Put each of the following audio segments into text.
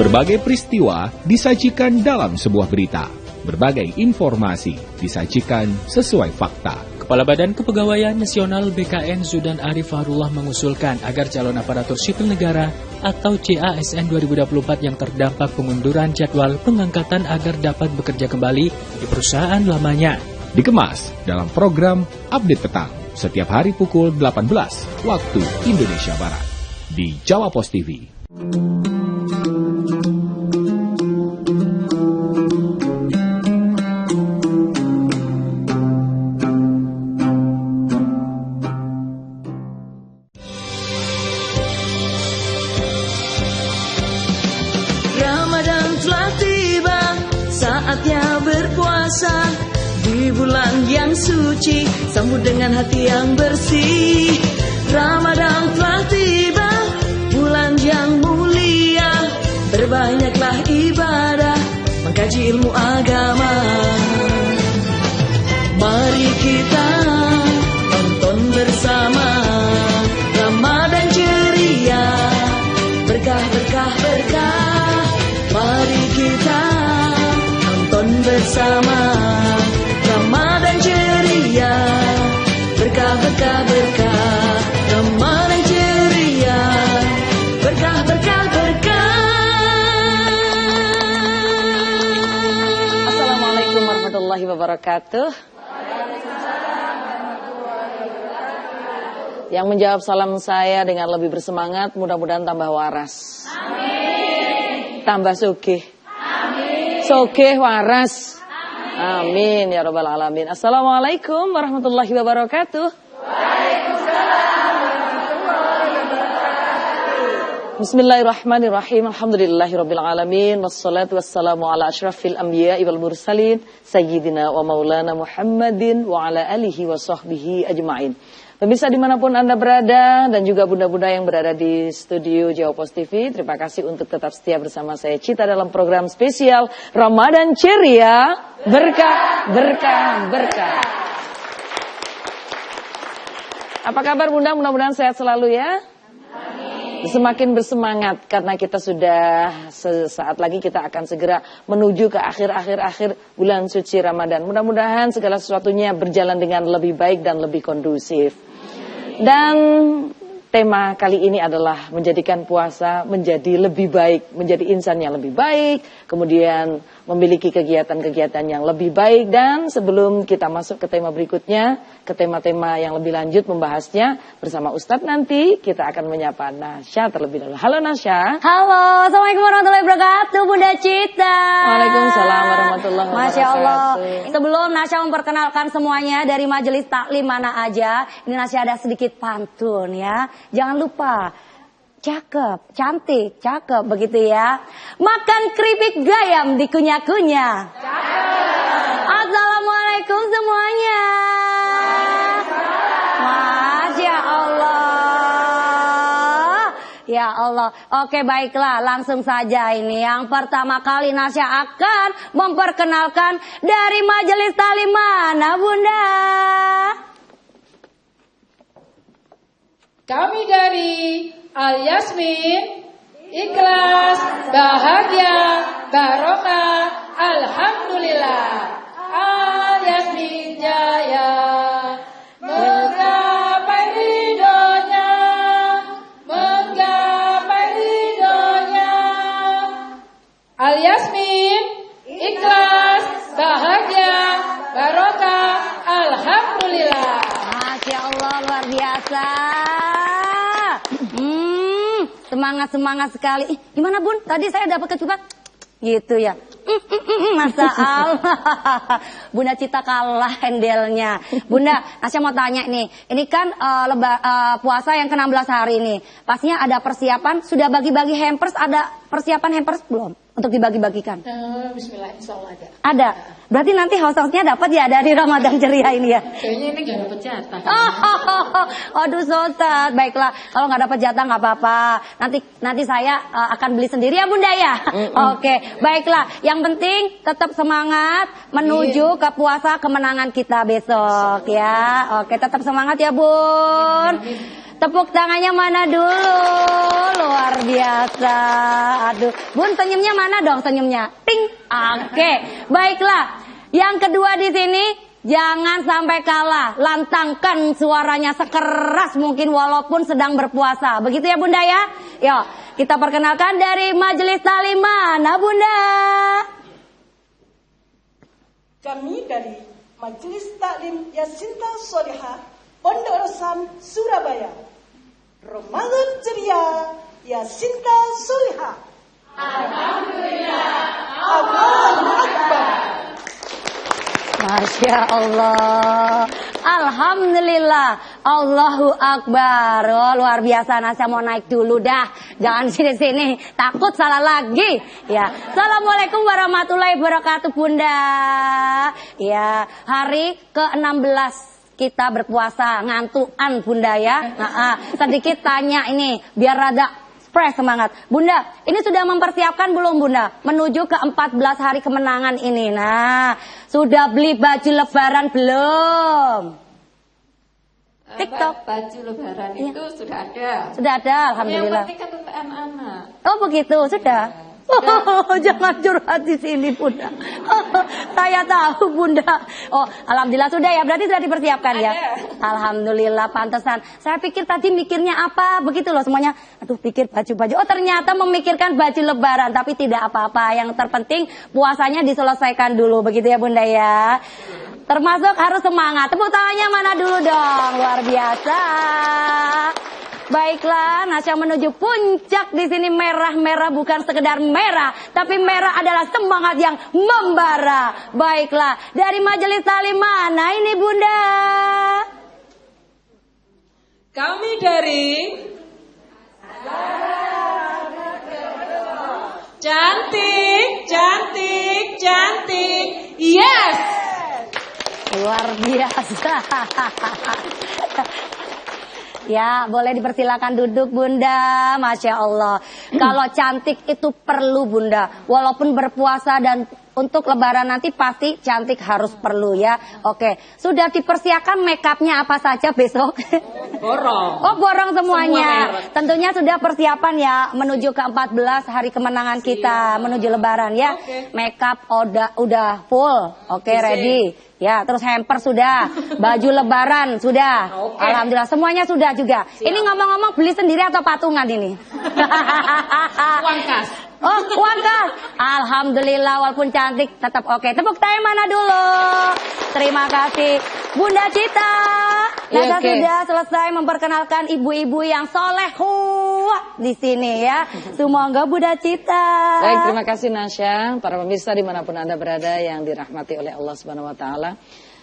Berbagai peristiwa disajikan dalam sebuah berita. Berbagai informasi disajikan sesuai fakta. Kepala Badan Kepegawaian Nasional BKN Zudan Arif Fahrullah mengusulkan agar calon aparatur sipil negara atau CASN 2024 yang terdampak pengunduran jadwal pengangkatan agar dapat bekerja kembali di perusahaan lamanya. Dikemas dalam program Update Petang setiap hari pukul 18 waktu Indonesia Barat di Jawa Pos TV. Ramadan telah tiba, saatnya berpuasa. Di bulan yang suci, sambut dengan hati yang bersih. Ramadan telah tiba, bulan yang mulia. Berbanyaklah ibadah, mengkaji ilmu agama. Mari kita tonton bersama Ramadan ceria, berkah, berkah, berkah. Mari kita tonton bersama Ramadan ceria, berkah, berkah, berkah. Ramadan ceria, berkah, berkah, berkah. Assalamualaikum warahmatullahi wabarakatuh. Yang menjawab salam saya dengan lebih bersemangat, mudah-mudahan tambah waras. Amin. Tambah sugih. Amin. Sugih waras. Amin ya rabbal alamin. Assalamualaikum warahmatullahi wabarakatuh. Waalaikumsalam warahmatullahi wabarakatuh. Bismillahirrahmanirrahim. Alhamdulillahirabbil alamin wassalatu wassalamu ala asyrafil anbiya'i wal mursalin sayyidina wa maulana Muhammadin wa ala alihi wa sahbihi ajmain. Pemirsa dimanapun Anda berada dan juga bunda-bunda yang berada di studio Jawa Pos TV, terima kasih untuk tetap setia bersama saya Cita dalam program spesial Ramadan Ceria, berkah, berkah, berkah. Apa kabar bunda? Mudah-mudahan sehat selalu ya. Semakin bersemangat karena kita sudah sesaat lagi kita akan segera menuju ke akhir bulan suci Ramadan. Mudah-mudahan segala sesuatunya berjalan dengan lebih baik dan lebih kondusif. Dan tema kali ini adalah menjadikan puasa menjadi lebih baik, menjadi insan yang lebih baik, kemudian memiliki kegiatan-kegiatan yang lebih baik. Dan sebelum kita masuk ke tema berikutnya, ke tema-tema yang lebih lanjut membahasnya bersama Ustadz, nanti kita akan menyapa Nasya terlebih dahulu. Halo Nasya. Halo, Assalamualaikum warahmatullahi wabarakatuh Bunda Cita. Waalaikumsalam warahmatullahi wabarakatuh. Masya Allah. Sebelum Nasya memperkenalkan semuanya dari majelis taklim mana aja, ini Nasya ada sedikit pantun ya. Jangan lupa, cakep, cantik, cakep begitu ya. Makan keripik gayam dikunyah-kunyah. Assalamualaikum semuanya. Masya Allah. Ya Allah. Oke baiklah, langsung saja ini. Yang pertama kali Nasya akan memperkenalkan dari majelis taklim mana Bunda? Kami dari Al Yasmin, ikhlas, bahagia, barokah, alhamdulillah. Al Yasmin jaya, menggapai ridhonya, menggapai ridhonya. Al Yasmin, ikhlas, bahagia, barokah, alhamdulillah. Masya Allah, luar biasa. Semangat sekali. Gimana Bun? Tadi saya dapat kecupat gitu ya. Masa Allah. Bunda Cita kalah handelnya. Bunda, Nasya mau tanya nih. Ini kan puasa yang ke-16 hari ini. Pastinya ada persiapan. Sudah bagi-bagi hampers. Ada persiapan hampers belum? Untuk dibagi-bagikan. Bismillah, insya Allah ada. Ada. Berarti nanti host-hostnya dapat ya dari Ramadan Ceria ini ya? Kayaknya ini gak dapat jatah. Aduh Ustaz, baiklah. Kalau nggak dapat jatah nggak apa-apa. Nanti saya akan beli sendiri ya Bunda ya. Oke, baiklah. Yang penting tetap semangat menuju ke puasa kemenangan kita besok ya. Oke, tetap semangat ya Bun. Tepuk tangannya mana dulu? Luar biasa. Aduh, Bun senyumnya mana dong senyumnya? Ting. Oke, baiklah. Yang kedua di sini, jangan sampai kalah. Lantangkan suaranya sekeras mungkin walaupun sedang berpuasa. Begitu ya Bunda ya? Yuk, kita perkenalkan dari Majelis Taklim mana Bunda? Kami dari Majelis Taklim Yasinta Sholihah Pondok Rosan Surabaya. Ramadan ceria Yasinta Sholihah. Alhamdulillah. Allahu Akbar. Masya Allah. Alhamdulillah. Allahu Akbar. Oh, luar biasa. Nah, saya mau naik dulu dah. Jangan sini-sini. Takut salah lagi. Ya. Assalamualaikum warahmatullahi wabarakatuh Bunda. Ya. Hari ke-16 kita berpuasa. Ngantuan Bunda ya. Sedikit tanya ini. Biar rada fresh semangat. Bunda, ini sudah mempersiapkan belum Bunda? Menuju ke 14 hari kemenangan ini. Nah, sudah beli baju lebaran belum? TikTok. Baju lebaran itu sudah ada. Sudah ada, alhamdulillah. Yang penting kan untuk anak-anak. Oh begitu, sudah. Oh, jangan curhat di sini Bunda. Saya tahu Bunda. Oh, alhamdulillah sudah ya. Berarti sudah dipersiapkan ya. Alhamdulillah, pantesan. Saya pikir tadi mikirnya apa, begitu loh semuanya. Aduh, pikir baju-baju. Oh, ternyata memikirkan baju lebaran, tapi tidak apa-apa. Yang terpenting puasanya diselesaikan dulu, begitu ya Bunda ya. Termasuk harus semangat. Tepuk tangannya mana dulu dong. Luar biasa. Baiklah, Nasya menuju puncak di sini. Merah-merah bukan sekedar merah, tapi merah adalah semangat yang membara. Baiklah, dari Majelis Taklim mana ini Bunda? Kami dari Cantik, cantik, cantik. Yes. Luar biasa. Ya, boleh dipersilakan duduk Bunda. Masya Allah. Kalau cantik itu perlu Bunda. Walaupun berpuasa dan untuk lebaran nanti pasti cantik harus perlu ya. Oke, sudah dipersiapkan make upnya apa saja besok? Borong. Oh, borong semuanya. Semua Tentunya sudah persiapan ya menuju ke 14 hari kemenangan kita menuju lebaran ya. Oke. Make up udah full. Oke, ready. Ya, terus hamper sudah, baju lebaran sudah. Oke. Alhamdulillah semuanya sudah juga. Ini ngomong-ngomong beli sendiri atau patungan ini? Uang kas. Oh, uang kas. Alhamdulillah walaupun cantik tetap oke. Tepuk tangan mana dulu? Terima kasih Bunda Cita. Nasa sudah selesai memperkenalkan ibu-ibu yang solehah di sini ya. Semoga Bunda Cita. Baik, terima kasih Nasya. Para pemirsa dimanapun Anda berada yang dirahmati oleh Allah Subhanahu Wa Taala.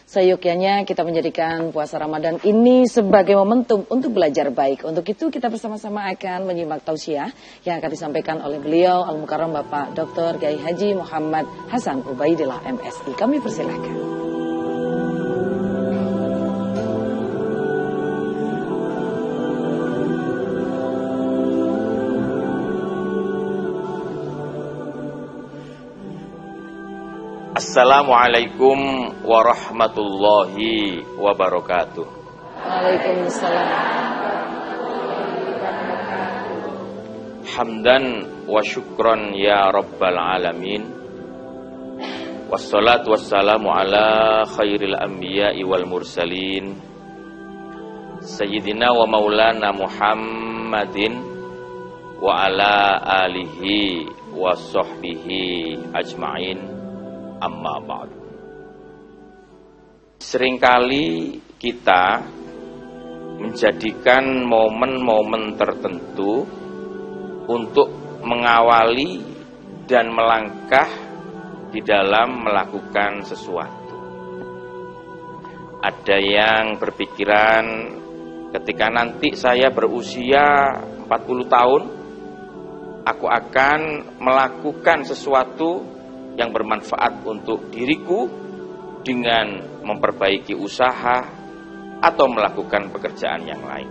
Seyogyanya kita menjadikan puasa Ramadan ini sebagai momentum untuk belajar baik. Untuk itu kita bersama-sama akan menyimak tausiah yang akan disampaikan oleh beliau Al-Mukarram Bapak Dr. Kiai Haji Muhammad Hasan Ubaidillah MSI. Kami persilakan. Assalamualaikum warahmatullahi wabarakatuh. Waalaikumsalam. Hamdan wa syukran ya rabbal alamin. Wassalatu wassalamu ala khairil anbiya'i wal mursalin. Sayyidina wa maulana Muhammadin wa ala alihi wa sahbihi ajma'in. Amma ba'du. Seringkali kita menjadikan momen-momen tertentu untuk mengawali dan melangkah di dalam melakukan sesuatu. Ada yang berpikiran ketika nanti saya berusia 40 tahun, aku akan melakukan sesuatu yang bermanfaat untuk diriku dengan memperbaiki usaha atau melakukan pekerjaan yang lain.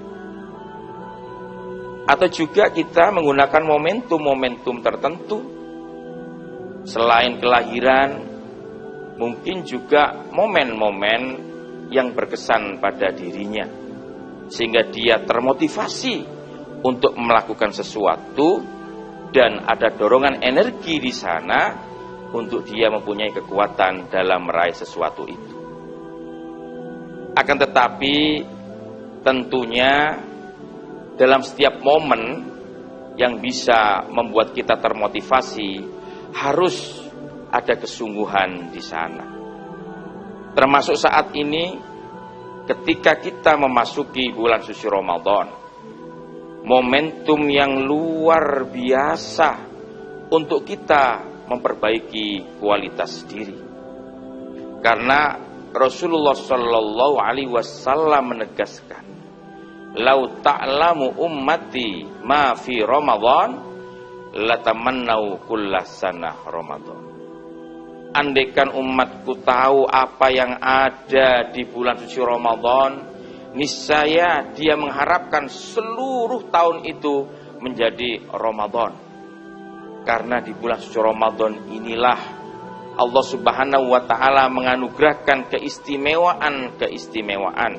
Atau juga kita menggunakan momentum-momentum tertentu selain kelahiran, mungkin juga momen-momen yang berkesan pada dirinya. sehingga dia termotivasi untuk melakukan sesuatu dan ada dorongan energi di sana untuk dia mempunyai kekuatan dalam meraih sesuatu itu. Akan tetapi tentunya dalam setiap momen yang bisa membuat kita termotivasi harus ada kesungguhan di sana. Termasuk saat ini ketika kita memasuki bulan suci Ramadan, momentum yang luar biasa untuk kita memperbaiki kualitas diri. Karena Rasulullah Shallallahu Alaihi Wasallam menegaskan, "Lau ta'lamu ummati ma fi Ramadan, latamannau kullasana Ramadan." Andaikan umatku tahu apa yang ada di bulan suci Ramadan, niscaya dia mengharapkan seluruh tahun itu menjadi Ramadan. Karena di bulan suci Ramadan inilah Allah Subhanahu wa Ta'ala menganugerahkan keistimewaan.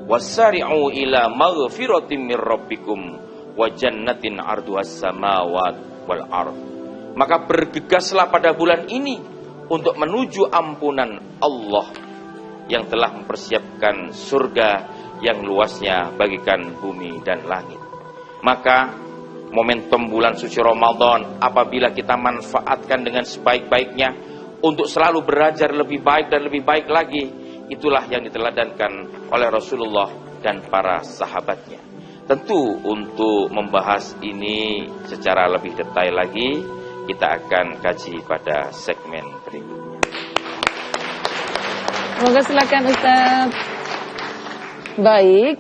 Wasari'u ila maghfiratin mir rabbikum wa jannatin 'arduhas samawati wal ardh. Maka bergegaslah pada bulan ini untuk menuju ampunan Allah yang telah mempersiapkan surga yang luasnya bagikan bumi dan langit. Maka momentum bulan suci Ramadan apabila kita manfaatkan dengan sebaik-baiknya untuk selalu belajar lebih baik dan lebih baik lagi, itulah yang diteladankan oleh Rasulullah dan para sahabatnya. Tentu untuk membahas ini secara lebih detail lagi, kita akan kaji pada segmen berikutnya. Semoga silakan Ustaz. Baik,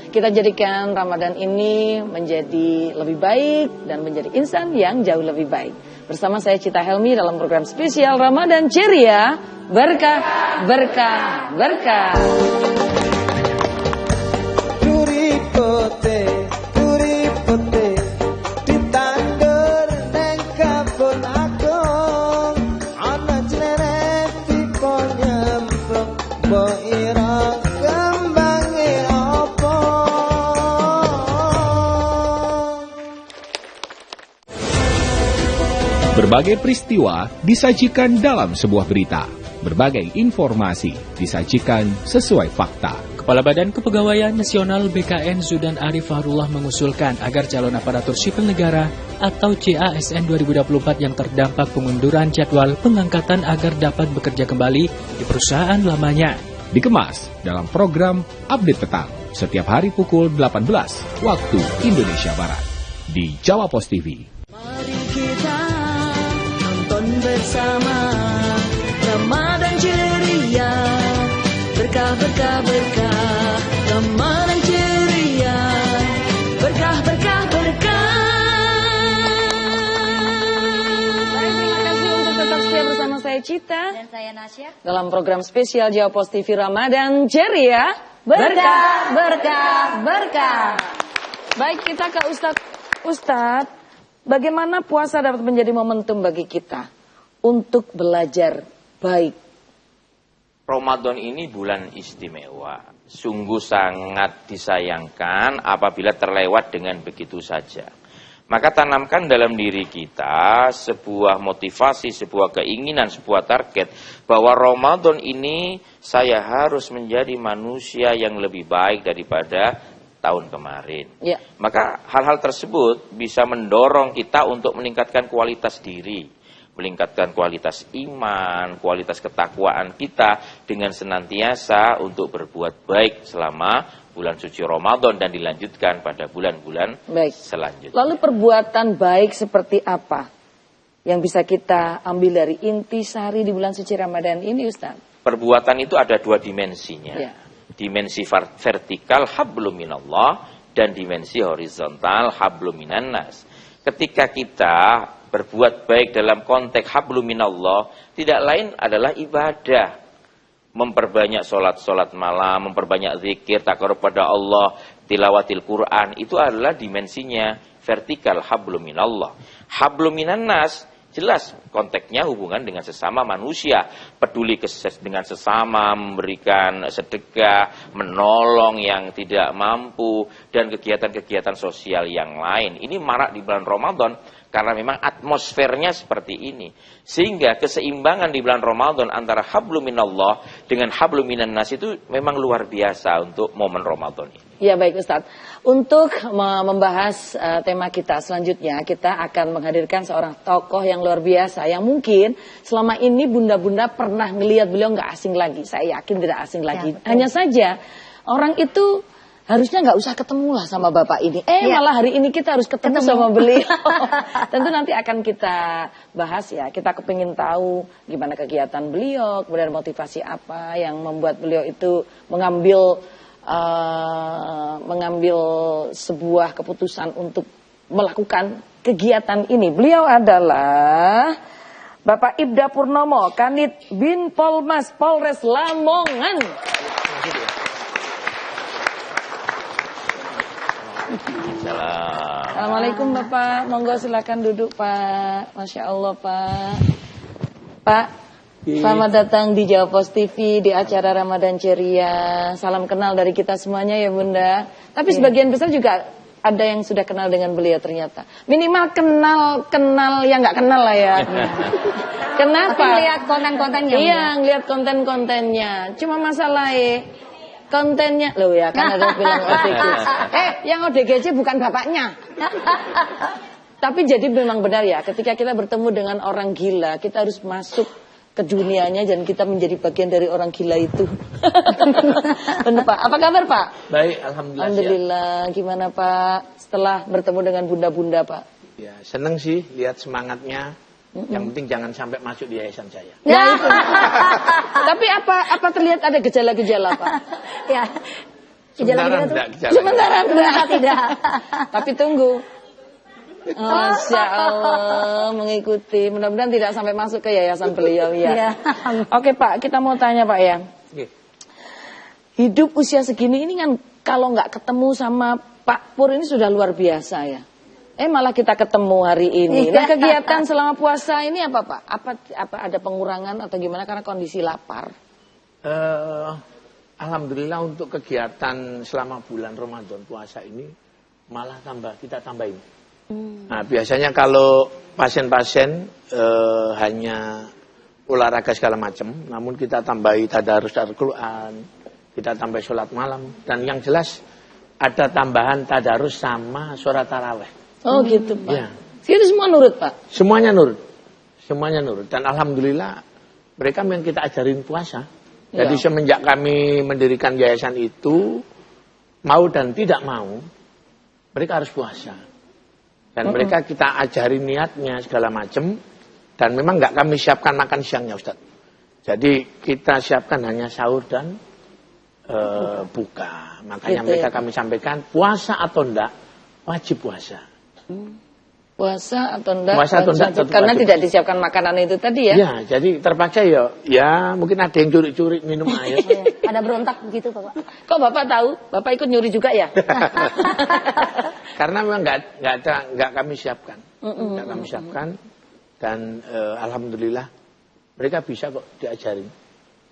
kita jadikan Ramadan ini menjadi lebih baik dan menjadi insan yang jauh lebih baik. Bersama saya Cita Helmi dalam program spesial Ramadan Ceria, berkah, berkah, berkah. Berbagai peristiwa disajikan dalam sebuah berita. Berbagai informasi disajikan sesuai fakta. Kepala Badan Kepegawaian Nasional BKN Zudan Arif Fahrullah mengusulkan agar calon aparatur sipil negara atau CASN 2024 yang terdampak pengunduran jadwal pengangkatan agar dapat bekerja kembali di perusahaan lamanya. Dikemas dalam program Update Petang setiap hari pukul 18 waktu Indonesia Barat di Jawa Pos TV. Mari kita nonton bersama Ramadan ceria, berkah berkah berkah, Ramadan ceria, berkah berkah berkah. Terima kasih untuk tetap setia bersama saya Cita Dan saya Nasya. dalam program spesial Jawa Pos TV Ramadan Ceria, Berkah, berkah, berkah. Baik, kita ke Ustadz, bagaimana puasa dapat menjadi momentum bagi kita untuk belajar baik? Ramadan ini bulan istimewa. Sungguh sangat disayangkan apabila terlewat dengan begitu saja. Maka tanamkan dalam diri kita sebuah motivasi, sebuah keinginan, sebuah target bahwa Ramadan ini saya harus menjadi manusia yang lebih baik daripada tahun kemarin. Ya. Maka hal-hal tersebut bisa mendorong kita untuk meningkatkan kualitas diri, meningkatkan kualitas iman, kualitas ketakwaan kita dengan senantiasa untuk berbuat baik selama bulan suci Ramadan dan dilanjutkan pada bulan-bulan selanjutnya. Lalu perbuatan baik seperti apa yang bisa kita ambil dari intisari di bulan suci Ramadan ini, Ustaz? Perbuatan itu ada dua dimensinya. Ya. Dimensi vertikal hablum minallah dan dimensi horizontal hablum minannas. Ketika kita berbuat baik dalam konteks hablum minallah, tidak lain adalah ibadah. Memperbanyak sholat malam, memperbanyak zikir, takarub pada Allah, tilawatil Quran, itu adalah dimensinya vertikal hablum minallah. Hablum minannas, jelas konteksnya hubungan dengan sesama manusia, peduli dengan sesama, memberikan sedekah, menolong yang tidak mampu, dan kegiatan-kegiatan sosial yang lain. Ini marak di bulan Ramadan karena memang atmosfernya seperti ini. Sehingga keseimbangan di bulan Ramadan antara hablum minallah dengan hablum minan nas itu memang luar biasa untuk momen Ramadan ini. Ya baik Ustadz, untuk membahas tema kita selanjutnya, kita akan menghadirkan seorang tokoh yang luar biasa, yang mungkin selama ini bunda-bunda pernah ngelihat beliau nggak asing lagi. Saya yakin tidak asing lagi. Hanya saja orang itu harusnya nggak usah ketemu lah sama bapak ini. Malah hari ini kita harus ketemu sama beliau. Tentu nanti akan kita bahas ya. Kita kepingin tahu gimana kegiatan beliau, kemudian motivasi apa yang membuat beliau itu mengambil sebuah keputusan untuk melakukan kegiatan ini. Beliau adalah Bapak Ibda Purnomo, Kanit Bin Polmas Polres Lamongan. Assalamualaikum Bapak, monggo silakan duduk Pak. Masya Allah Pak. Pak, selamat datang di Jawa Pos TV di acara Ramadan Ceria. Salam kenal dari kita semuanya ya Bunda. Tapi sebagian besar juga ada yang sudah kenal dengan beliau ternyata. Minimal kenal yang nggak kenal lah ya. Kenapa? Tapi lihat konten-kontennya. Iya, ngeliat konten-kontennya. Cuma masalahnya kontennya loh ya, kan ada bilang ODGJ. Yang ODGJ bukan bapaknya. Tapi jadi memang benar ya, ketika kita bertemu dengan orang gila, kita harus masuk ke dunianya dan kita menjadi bagian dari orang gila itu. Benar Pak. Apa kabar Pak? Baik, alhamdulillah. Alhamdulillah. Gimana Pak setelah bertemu dengan bunda-bunda Pak? Ya, seneng sih lihat semangatnya. Yang penting jangan sampai masuk di yayasan saya. Nah, itu. Tapi apa terlihat ada gejala-gejala Pak? Ya. Gejala-gejala Sementara tidak. Tapi tunggu. Masya Allah, mengikuti. Mudah-mudahan tidak sampai masuk ke yayasan beliau ya. Oke Pak, kita mau tanya Pak ya. Hidup usia segini ini kan kalau nggak ketemu sama Pak Pur ini sudah luar biasa ya. Malah kita ketemu hari ini. Nah kegiatan selama puasa ini apa Pak? Apa ada pengurangan atau gimana karena kondisi lapar? Alhamdulillah untuk kegiatan selama bulan Ramadan puasa ini malah kita tambahin. Nah biasanya kalau pasien-pasien hanya olahraga segala macam, namun kita tambahi tadarus Al-Quran, kita tambah sholat malam, dan yang jelas ada tambahan tadarus sama surat taraweh. Oh gitu Pak. Ya. Itu semua nurut Pak? Semuanya nurut. Dan alhamdulillah mereka yang kita ajarin puasa. Jadi semenjak kami mendirikan yayasan itu, mau dan tidak mau, mereka harus puasa. Dan mereka kita ajarin niatnya segala macam. Dan memang nggak kami siapkan makan siangnya Ustaz. Jadi kita siapkan hanya sahur dan buka. Makanya gitu, mereka kami sampaikan puasa atau enggak, wajib puasa. Puasa atau enggak? Puasa atau enggak? Karena tidak disiapkan makanan itu tadi ya? Ya, jadi terpaksa ya mungkin ada yang curi-curi minum air. Ada berontak begitu Bapak. Kok Bapak tahu? Bapak ikut nyuri juga ya? Karena memang nggak kami siapkan. Nggak kami siapkan. Dan alhamdulillah mereka bisa kok diajarin.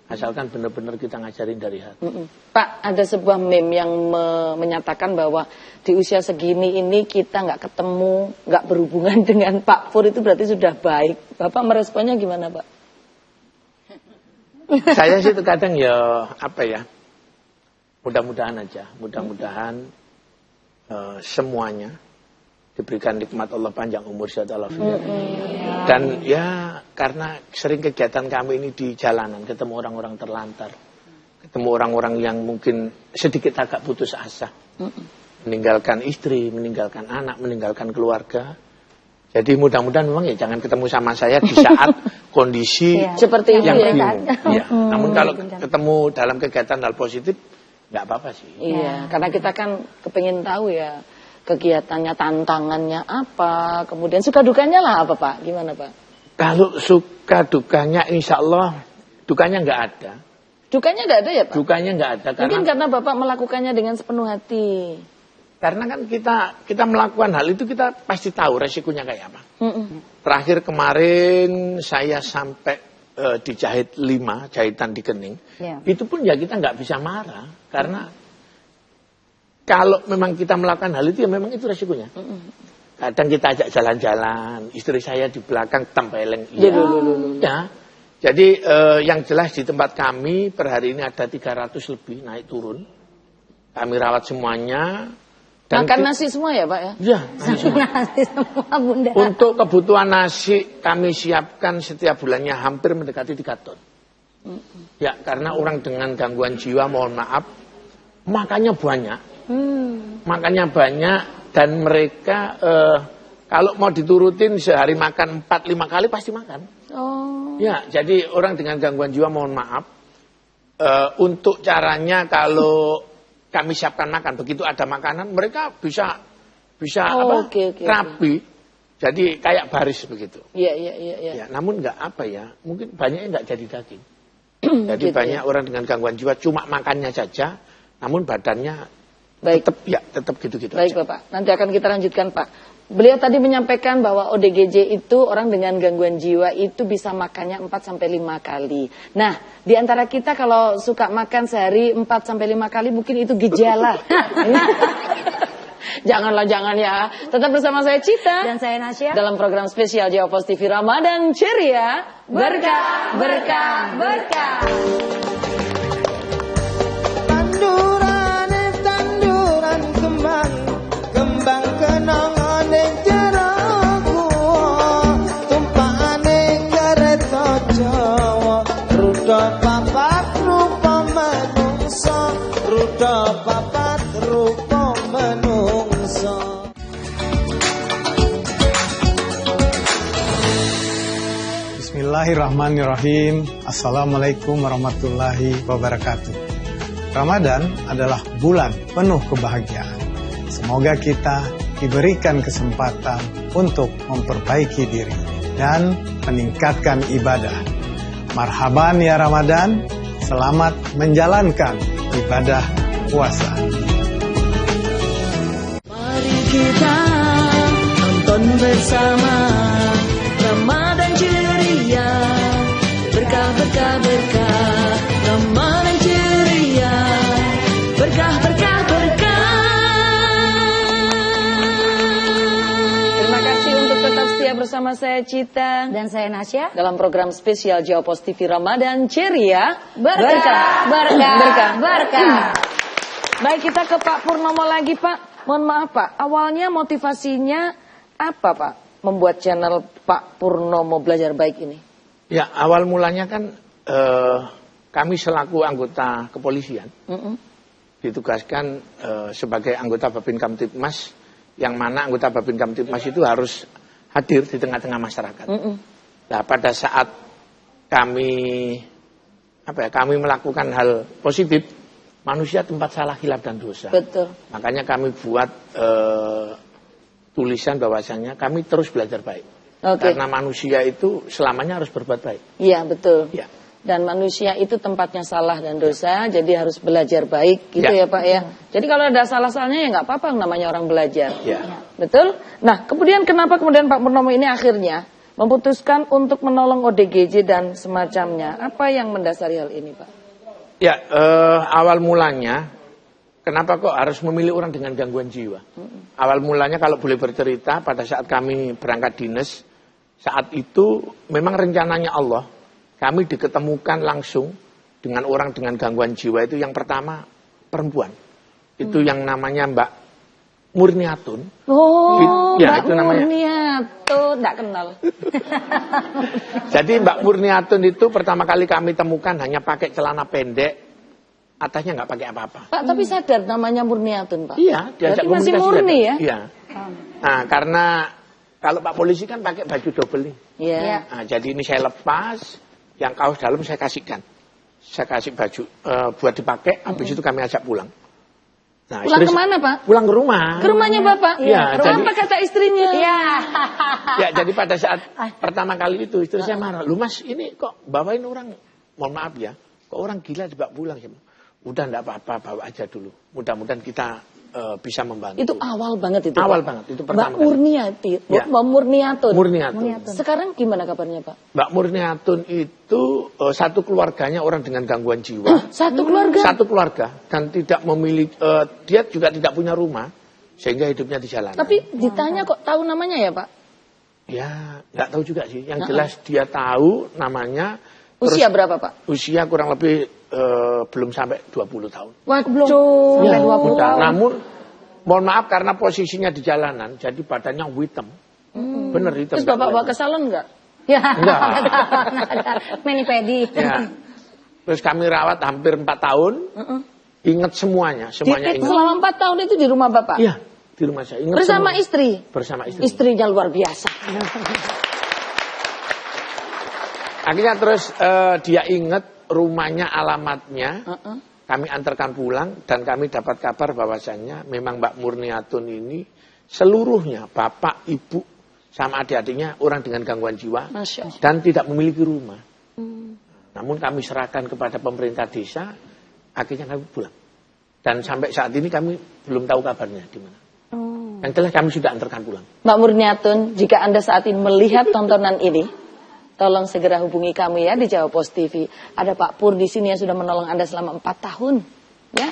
Asalkan benar-benar kita ngajarin dari hati. Pak, ada sebuah meme yang menyatakan bahwa di usia segini ini kita nggak ketemu, nggak berhubungan dengan Pak Pur itu berarti sudah baik. Bapak meresponnya gimana Pak? Saya sih kadang mudah-mudahan aja. Mudah-mudahan semuanya diberikan nikmat Allah panjang umur sehat walafiat. Dan ya karena sering kegiatan kami ini di jalanan, ketemu orang-orang terlantar, ketemu orang-orang yang mungkin sedikit agak putus asa, meninggalkan istri, meninggalkan anak, meninggalkan keluarga. Jadi mudah-mudahan memang ya jangan ketemu sama saya di saat kondisi seperti itu yang ya. bingung. Ya. Namun kalau ketemu dalam kegiatan hal positif nggak apa-apa sih. Iya, karena kita kan kepengin tahu ya kegiatannya, tantangannya apa, kemudian suka dukanya lah apa Pak? Gimana Pak? Kalau suka dukanya insya Allah dukanya nggak ada. Dukanya nggak ada ya Pak? Dukanya nggak ada. Mungkin karena Bapak melakukannya dengan sepenuh hati. Karena kan kita melakukan hal itu kita pasti tahu resikonya kayak apa. Terakhir kemarin saya sampai dijahit 5 jahitan di kening. Itu pun ya kita nggak bisa marah karena kalau memang kita melakukan hal itu ya memang itu resikonya. Kadang kita ajak jalan-jalan, istri saya di belakang tempeleng. Ya. Jadi yang jelas di tempat kami per hari ini ada 300 lebih naik turun. Kami rawat semuanya. Dan makan nasi semua ya Pak ya? Ya, nasi semua Bunda. Untuk kebutuhan nasi kami siapkan setiap bulannya hampir mendekati 3 ton. Ya, karena orang dengan gangguan jiwa mohon maaf, makannya banyak. Makannya banyak dan mereka kalau mau diturutin sehari makan 4-5 kali pasti makan. Ya, jadi orang dengan gangguan jiwa mohon maaf. Untuk caranya kalau kami siapkan makan, begitu ada makanan mereka bisa rapi, jadi kayak baris begitu. Iya. Ya, namun nggak apa ya, mungkin banyaknya nggak jadi daging. Jadi gitu, banyak orang dengan gangguan jiwa cuma makannya saja, namun badannya tetap gitu-gitu. Baik aja. Bapak, nanti akan kita lanjutkan Pak. Beliau tadi menyampaikan bahwa ODGJ itu orang dengan gangguan jiwa itu bisa makannya 4-5 kali. Nah, di antara kita kalau suka makan sehari 4-5 kali mungkin itu gejala. Jangan ya. Tetap bersama saya Cita dan saya Nasya dalam program spesial Jawa Pos TV Ramadan Ceria. Berkah, berkah, berkah. Tanduran kembang kenang. Bismillahirrahmanirrahim. Assalamualaikum warahmatullahi wabarakatuh. Ramadan adalah bulan penuh kebahagiaan. Semoga kita diberikan kesempatan untuk memperbaiki diri dan meningkatkan ibadah. Marhaban ya Ramadan, selamat menjalankan ibadah puasa. Mari kita nonton bersama Ramadan ceria, berkah berkah berkah, Ramadan ceria, berkah berkah berkah. Terima kasih untuk tetap setia bersama saya Cita dan saya Nasya dalam program spesial Jawa Pos TV Ramadan Ceria. Berkah berkah berkah berkah. Baik, kita ke Pak Purnomo lagi Pak. Mohon maaf Pak, awalnya motivasinya apa Pak membuat channel Pak Purnomo Belajar Baik ini? Ya, awal mulanya kan kami selaku anggota kepolisian ditugaskan sebagai anggota Babin Kamtibmas, yang mana anggota Babin Kamtibmas itu harus hadir di tengah-tengah masyarakat. Nah, pada saat kami melakukan hal positif, manusia tempat salah, khilaf dan dosa. Betul. Makanya kami buat tulisan bahwasannya kami terus belajar baik. Karena manusia itu selamanya harus berbuat baik. Iya, betul. Ya. Dan manusia itu tempatnya salah dan dosa, jadi harus belajar baik gitu ya Pak ya. Jadi kalau ada salah-salahnya ya nggak apa-apa, namanya orang belajar. Ya. Betul? Nah, kenapa kemudian Pak Purnomo ini akhirnya memutuskan untuk menolong ODGJ dan semacamnya? Apa yang mendasari hal ini Pak? Ya, awal mulanya, kenapa kok harus memilih orang dengan gangguan jiwa? Awal mulanya kalau boleh bercerita, pada saat kami berangkat dinas, saat itu memang rencananya Allah, kami diketemukan langsung dengan orang dengan gangguan jiwa itu yang pertama perempuan. Itu yang namanya Mbak Murniatun. Oh, ya, Mbak itu namanya. Murniatun, enggak kenal. Jadi Mbak Murniatun itu pertama kali kami temukan hanya pakai celana pendek, atasnya nggak pakai apa-apa. Pak, tapi sadar namanya Murniatun Pak? Iya, diajak masih murni ya? Iya. Nah, karena kalau Pak Polisi kan pakai baju double nih. Iya. Nah, jadi ini saya lepas, yang kaos dalam saya kasihkan. Saya kasih baju buat dipakai, habis itu kami ajak pulang. Nah, pulang kemana Pak? Pulang ke rumah. Ke rumahnya Bapak? Iya. Apa kata istrinya? Iya. Ya, jadi pada saat pertama kali itu istri saya marah. Lu Mas, ini kok bawain orang, mohon maaf ya, kok orang gila dibawa pulang. Udah enggak apa-apa, bawa aja dulu. Mudah-mudahan kita bisa membantu. Itu awal banget itu. Awal Pak. banget itu pertama. Mbak Murniati, Ya. Mbak Murniatun. Murniatun. Sekarang gimana kabarnya Pak? Mbak Murniatun itu satu keluarganya orang dengan gangguan jiwa. Satu keluarga? Satu keluarga dan tidak memiliki, dia juga tidak punya rumah sehingga hidupnya di jalanan. Tapi ditanya kok tahu namanya ya Pak? Ya nggak tahu juga sih. Yang jelas dia tahu namanya. Usia berapa Pak? Usia kurang lebih belum sampai 20 tahun. Waduh. Sampai 20 tahun. Namun mohon maaf karena posisinya di jalanan jadi badannya hitam. Bener hitam. Terus Bapak bawa ke salon nggak? Ya, Enggak. Manipedi. Ya. Terus kami rawat hampir 4 tahun. Ingat semuanya ingat. Selama 4 tahun itu di rumah Bapak? Iya, di rumah saya. Ingat Bersama semua. istri? Bersama istri. Istrinya luar biasa. Akhirnya terus dia ingat rumahnya, alamatnya. Kami antarkan pulang dan kami dapat kabar bahwasannya memang Mbak Murniatun ini seluruhnya bapak, ibu, sama adik-adiknya orang dengan gangguan jiwa dan tidak memiliki rumah. Namun kami serahkan kepada pemerintah desa, akhirnya kami pulang. Dan sampai saat ini kami belum tahu kabarnya di mana. Yang jelas kami sudah antarkan pulang. Mbak Murniatun, jika Anda saat ini melihat tontonan ini, tolong segera hubungi kami ya di Jawa Post TV. Ada Pak Pur di sini yang sudah menolong Anda selama 4 tahun. Ya.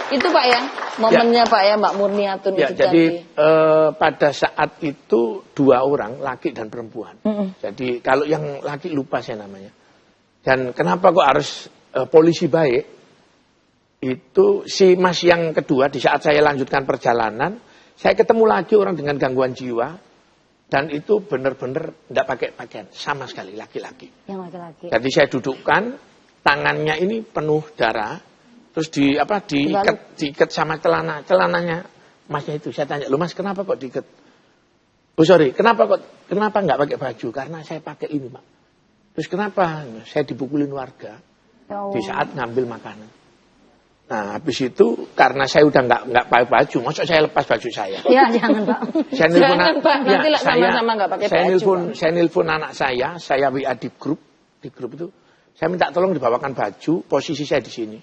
Itu Pak ya, momennya Pak ya Mbak Murniatun Ya, itu jadi tadi. pada saat itu 2 orang, laki dan perempuan. Jadi kalau yang laki lupa saya namanya. Dan kenapa kok harus polisi baik? Itu si mas yang kedua di saat saya lanjutkan perjalanan, saya ketemu lagi orang dengan gangguan jiwa. Dan itu benar-benar tidak pakai pakaian, sama sekali laki-laki. Yang laki-laki. Jadi saya dudukkan, tangannya ini penuh darah, terus diikat sama celananya masnya itu. Saya tanya, "Loh Mas, kenapa kok diikat?" "Oh sorry, kenapa nggak pakai baju?" "Karena saya pakai ini, Pak." "Terus kenapa?" "Saya dipukulin warga di saat ngambil makanan." Nah, habis itu karena saya udah nggak pakai baju, maksud saya lepas baju saya. Ya, jangan Pak. Jangan Pak, nanti lah sama-sama nggak pakai baju. Saya nelpon anak saya WA di grup itu, saya minta tolong dibawakan baju, posisi saya di sini.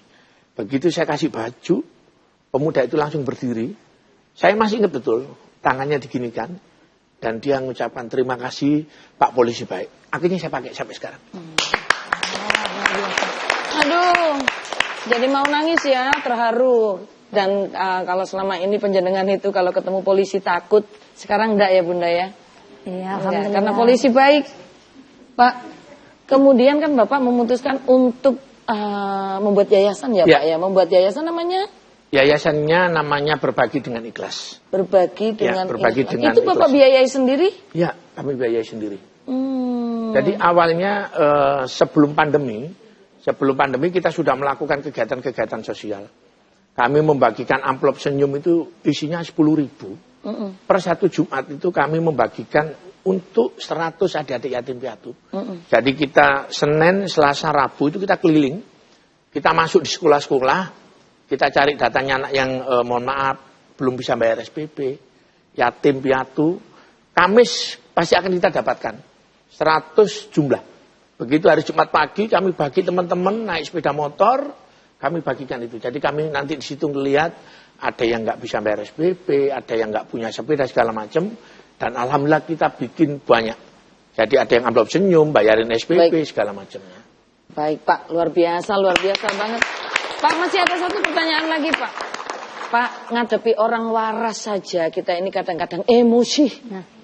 Begitu saya kasih baju, pemuda itu langsung berdiri. Saya masih ingat betul, tangannya diginikan, dan dia mengucapkan terima kasih Pak Polisi baik. Akhirnya saya pakai sampai sekarang. Aduh. Jadi mau nangis ya, terharu. Dan kalau selama ini penjenengan itu kalau ketemu polisi takut, sekarang enggak ya Bunda ya? Iya, alhamdulillah. Karena polisi baik. Pak, kemudian kan Bapak memutuskan untuk membuat yayasan ya, Pak ya? Membuat yayasan namanya? Yayasannya namanya Berbagi dengan Ikhlas. Berbagi dengan Berbagi Ikhlas. dengan Itu Bapak Ikhlas. biayai sendiri? Ya, kami biayai sendiri. Jadi awalnya sebelum pandemi kita sudah melakukan kegiatan-kegiatan sosial. Kami membagikan amplop senyum itu isinya 10.000. Per 1 Jumat itu kami membagikan untuk 100 adik-adik yatim piatu. Jadi kita Senin, Selasa, Rabu itu kita keliling. Kita masuk di sekolah-sekolah. Kita cari datanya anak yang mohon maaf belum bisa bayar SPP. Yatim piatu. Kamis pasti akan kita dapatkan 100 jumlah. Begitu hari Jumat pagi kami bagi teman-teman naik sepeda motor, kami bagikan itu. Jadi kami nanti di situ melihat ada yang nggak bisa bayar SPP, ada yang nggak punya sepeda segala macam, dan alhamdulillah kita bikin banyak. Jadi ada yang amplop senyum, bayarin SPP segala macamnya. Baik Pak, luar biasa banget. Pak, masih ada satu pertanyaan lagi Pak. Pak, ngadepi orang waras saja kita ini kadang-kadang emosi.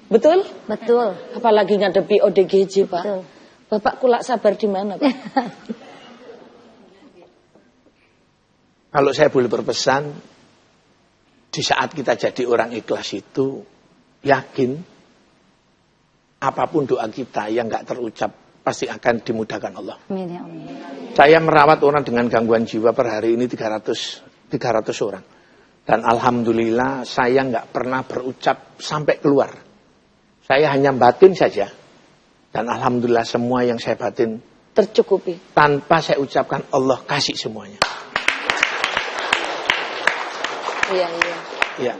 Betul? Betul. Apalagi ngadepi ODGJ Pak. Betul. Bapak kulak sabar di mana, Pak? Kalau saya boleh berpesan, di saat kita jadi orang ikhlas itu, yakin apapun doa kita yang nggak terucap pasti akan dimudahkan Allah. Amin ya Allah. Saya merawat orang dengan gangguan jiwa per hari ini 300 orang. Dan alhamdulillah saya nggak pernah berucap sampai keluar. Saya hanya batin saja. Dan alhamdulillah semua yang saya batin tercukupi. Tanpa saya ucapkan Allah kasih semuanya. Iya. Ya.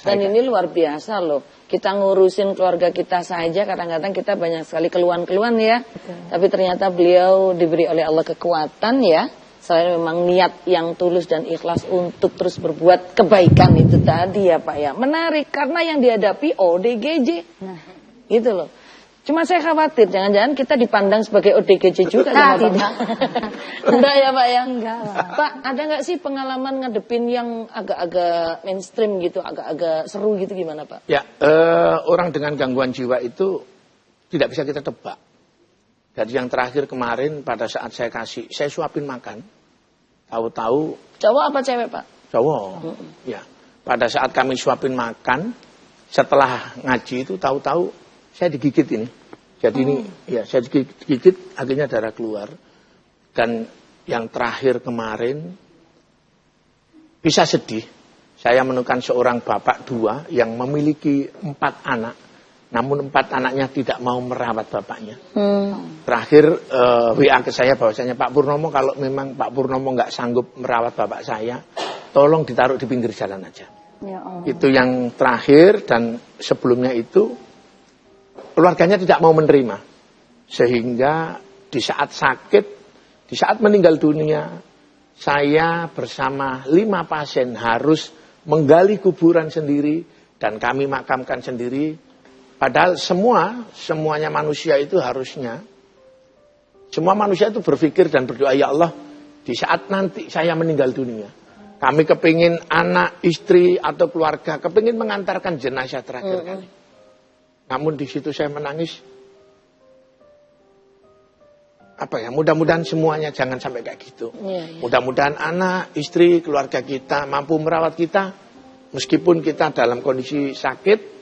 Dan ini luar biasa loh. Kita ngurusin keluarga kita saja kadang-kadang kita banyak sekali keluhan-keluhan ya. Betul. Tapi ternyata beliau diberi oleh Allah kekuatan ya. Selain memang niat yang tulus dan ikhlas untuk terus berbuat kebaikan itu tadi ya Pak ya. Menarik karena yang dihadapi ODGJ. Nah, gitu loh. Cuma saya khawatir jangan-jangan kita dipandang sebagai ODGJ juga sama Pak. Enggak ya Pak ya? Enggak lah. Pak, ada nggak sih pengalaman ngadepin yang agak-agak mainstream gitu, agak-agak seru gitu gimana Pak? Ya, orang dengan gangguan jiwa itu tidak bisa kita tebak. Jadi yang terakhir kemarin pada saat saya suapin makan, tahu-tahu cowok apa cewek Pak? Cowok. Ya. Pada saat kami suapin makan, setelah ngaji itu tahu-tahu saya digigit ini. Jadi ini ya saya digigit akhirnya darah keluar. Dan yang terakhir kemarin bisa sedih. Saya menemukan seorang bapak 2 yang memiliki 4 anak. Namun 4 anaknya tidak mau merawat bapaknya. Terakhir WA ke saya bahwasanya Pak Purnomo kalau memang Pak Purnomo nggak sanggup merawat bapak saya, tolong ditaruh di pinggir jalan aja. Ya Allah. Itu yang terakhir dan sebelumnya itu keluarganya tidak mau menerima. Sehingga di saat sakit, di saat meninggal dunia, saya bersama 5 pasien harus menggali kuburan sendiri dan kami makamkan sendiri. Padahal semuanya manusia itu harusnya, semua manusia itu berpikir dan berdoa, ya Allah, di saat nanti saya meninggal dunia, kami kepingin anak, istri, atau keluarga, kepingin mengantarkan jenazah terakhir kali. Namun di situ saya menangis. Mudah-mudahan semuanya jangan sampai kayak gitu. Mudah-mudahan anak, istri, keluarga kita mampu merawat kita, meskipun kita dalam kondisi sakit.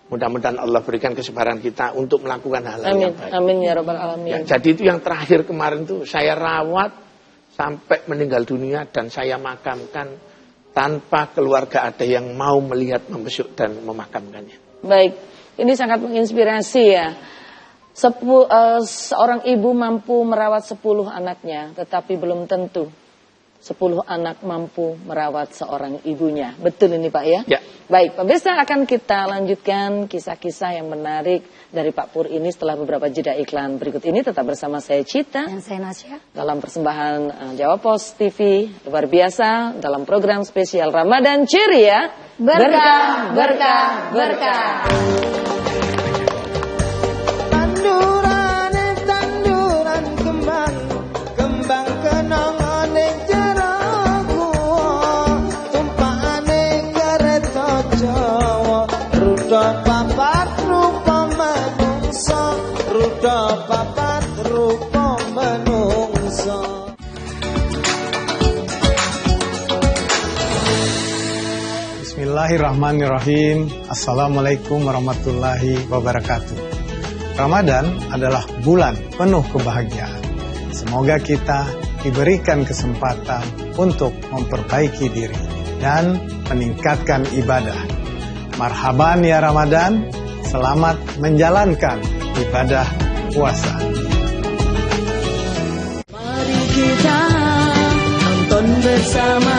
Mudah-mudahan Allah berikan kesabaran kita untuk melakukan hal-hal yang baik. Amin ya Rabbal Alamin. Ya, jadi itu yang terakhir kemarin tuh saya rawat sampai meninggal dunia dan saya makamkan tanpa keluarga ada yang mau melihat, membesuk dan memakamkannya. Baik, ini sangat menginspirasi ya. Seorang ibu mampu merawat 10 anaknya, tetapi belum tentu 10 anak mampu merawat seorang ibunya. Betul ini Pak ya? Ya. Baik, pemirsa akan kita lanjutkan kisah-kisah yang menarik dari Pak Pur ini setelah beberapa jeda iklan berikut ini. Tetap bersama saya Cita. Dan saya Nasya. Dalam persembahan Jawa Pos TV luar biasa dalam program spesial Ramadan Ceria. Berkah, berkah, berkah. Tanduran kembang, kembang kenong. Ruda papat rupa menungso. Bismillahirrahmanirrahim. Assalamualaikum warahmatullahi wabarakatuh. Ramadan adalah bulan penuh kebahagiaan. Semoga kita diberikan kesempatan untuk memperbaiki diri dan meningkatkan ibadah. Marhaban ya Ramadan, selamat menjalankan ibadah puasa. Mari kita tonton bersama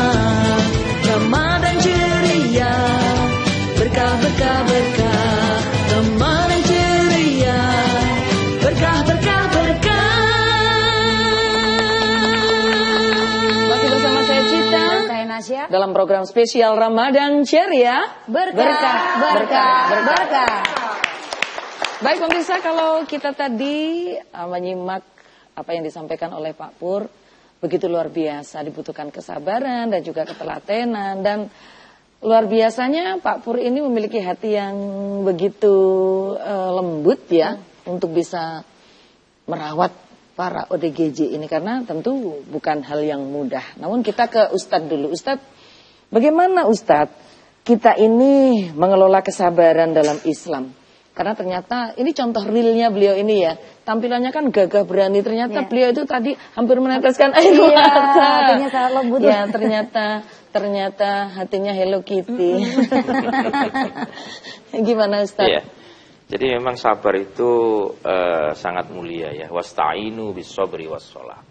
Ramadan ceria, berkah berkah berkah. Ramadan ceria, berkah berkah berkah. Masih bersama saya Cita. Saya Nasya. Dalam program spesial Ramadan Ceria. Berkah, berkah, berkah. Baik pemirsa, kalau kita tadi menyimak apa yang disampaikan oleh Pak Pur, begitu luar biasa, dibutuhkan kesabaran dan juga ketelatenan. Dan luar biasanya Pak Pur ini memiliki hati yang begitu lembut ya, untuk bisa merawat para ODGJ ini, karena tentu bukan hal yang mudah. Namun kita ke Ustadz dulu. Ustadz, bagaimana Ustadz kita ini mengelola kesabaran dalam Islam? Karena ternyata ini contoh realnya beliau ini ya. Tampilannya kan gagah berani. Ternyata beliau itu tadi hampir meneteskan air mata. Hatinya sangat lembut. Ya, ternyata hatinya Hello Kitty. Gimana Ustaz? Iya. Jadi memang sabar itu sangat mulia ya. Wasta'inu bis-sabri was-shalah.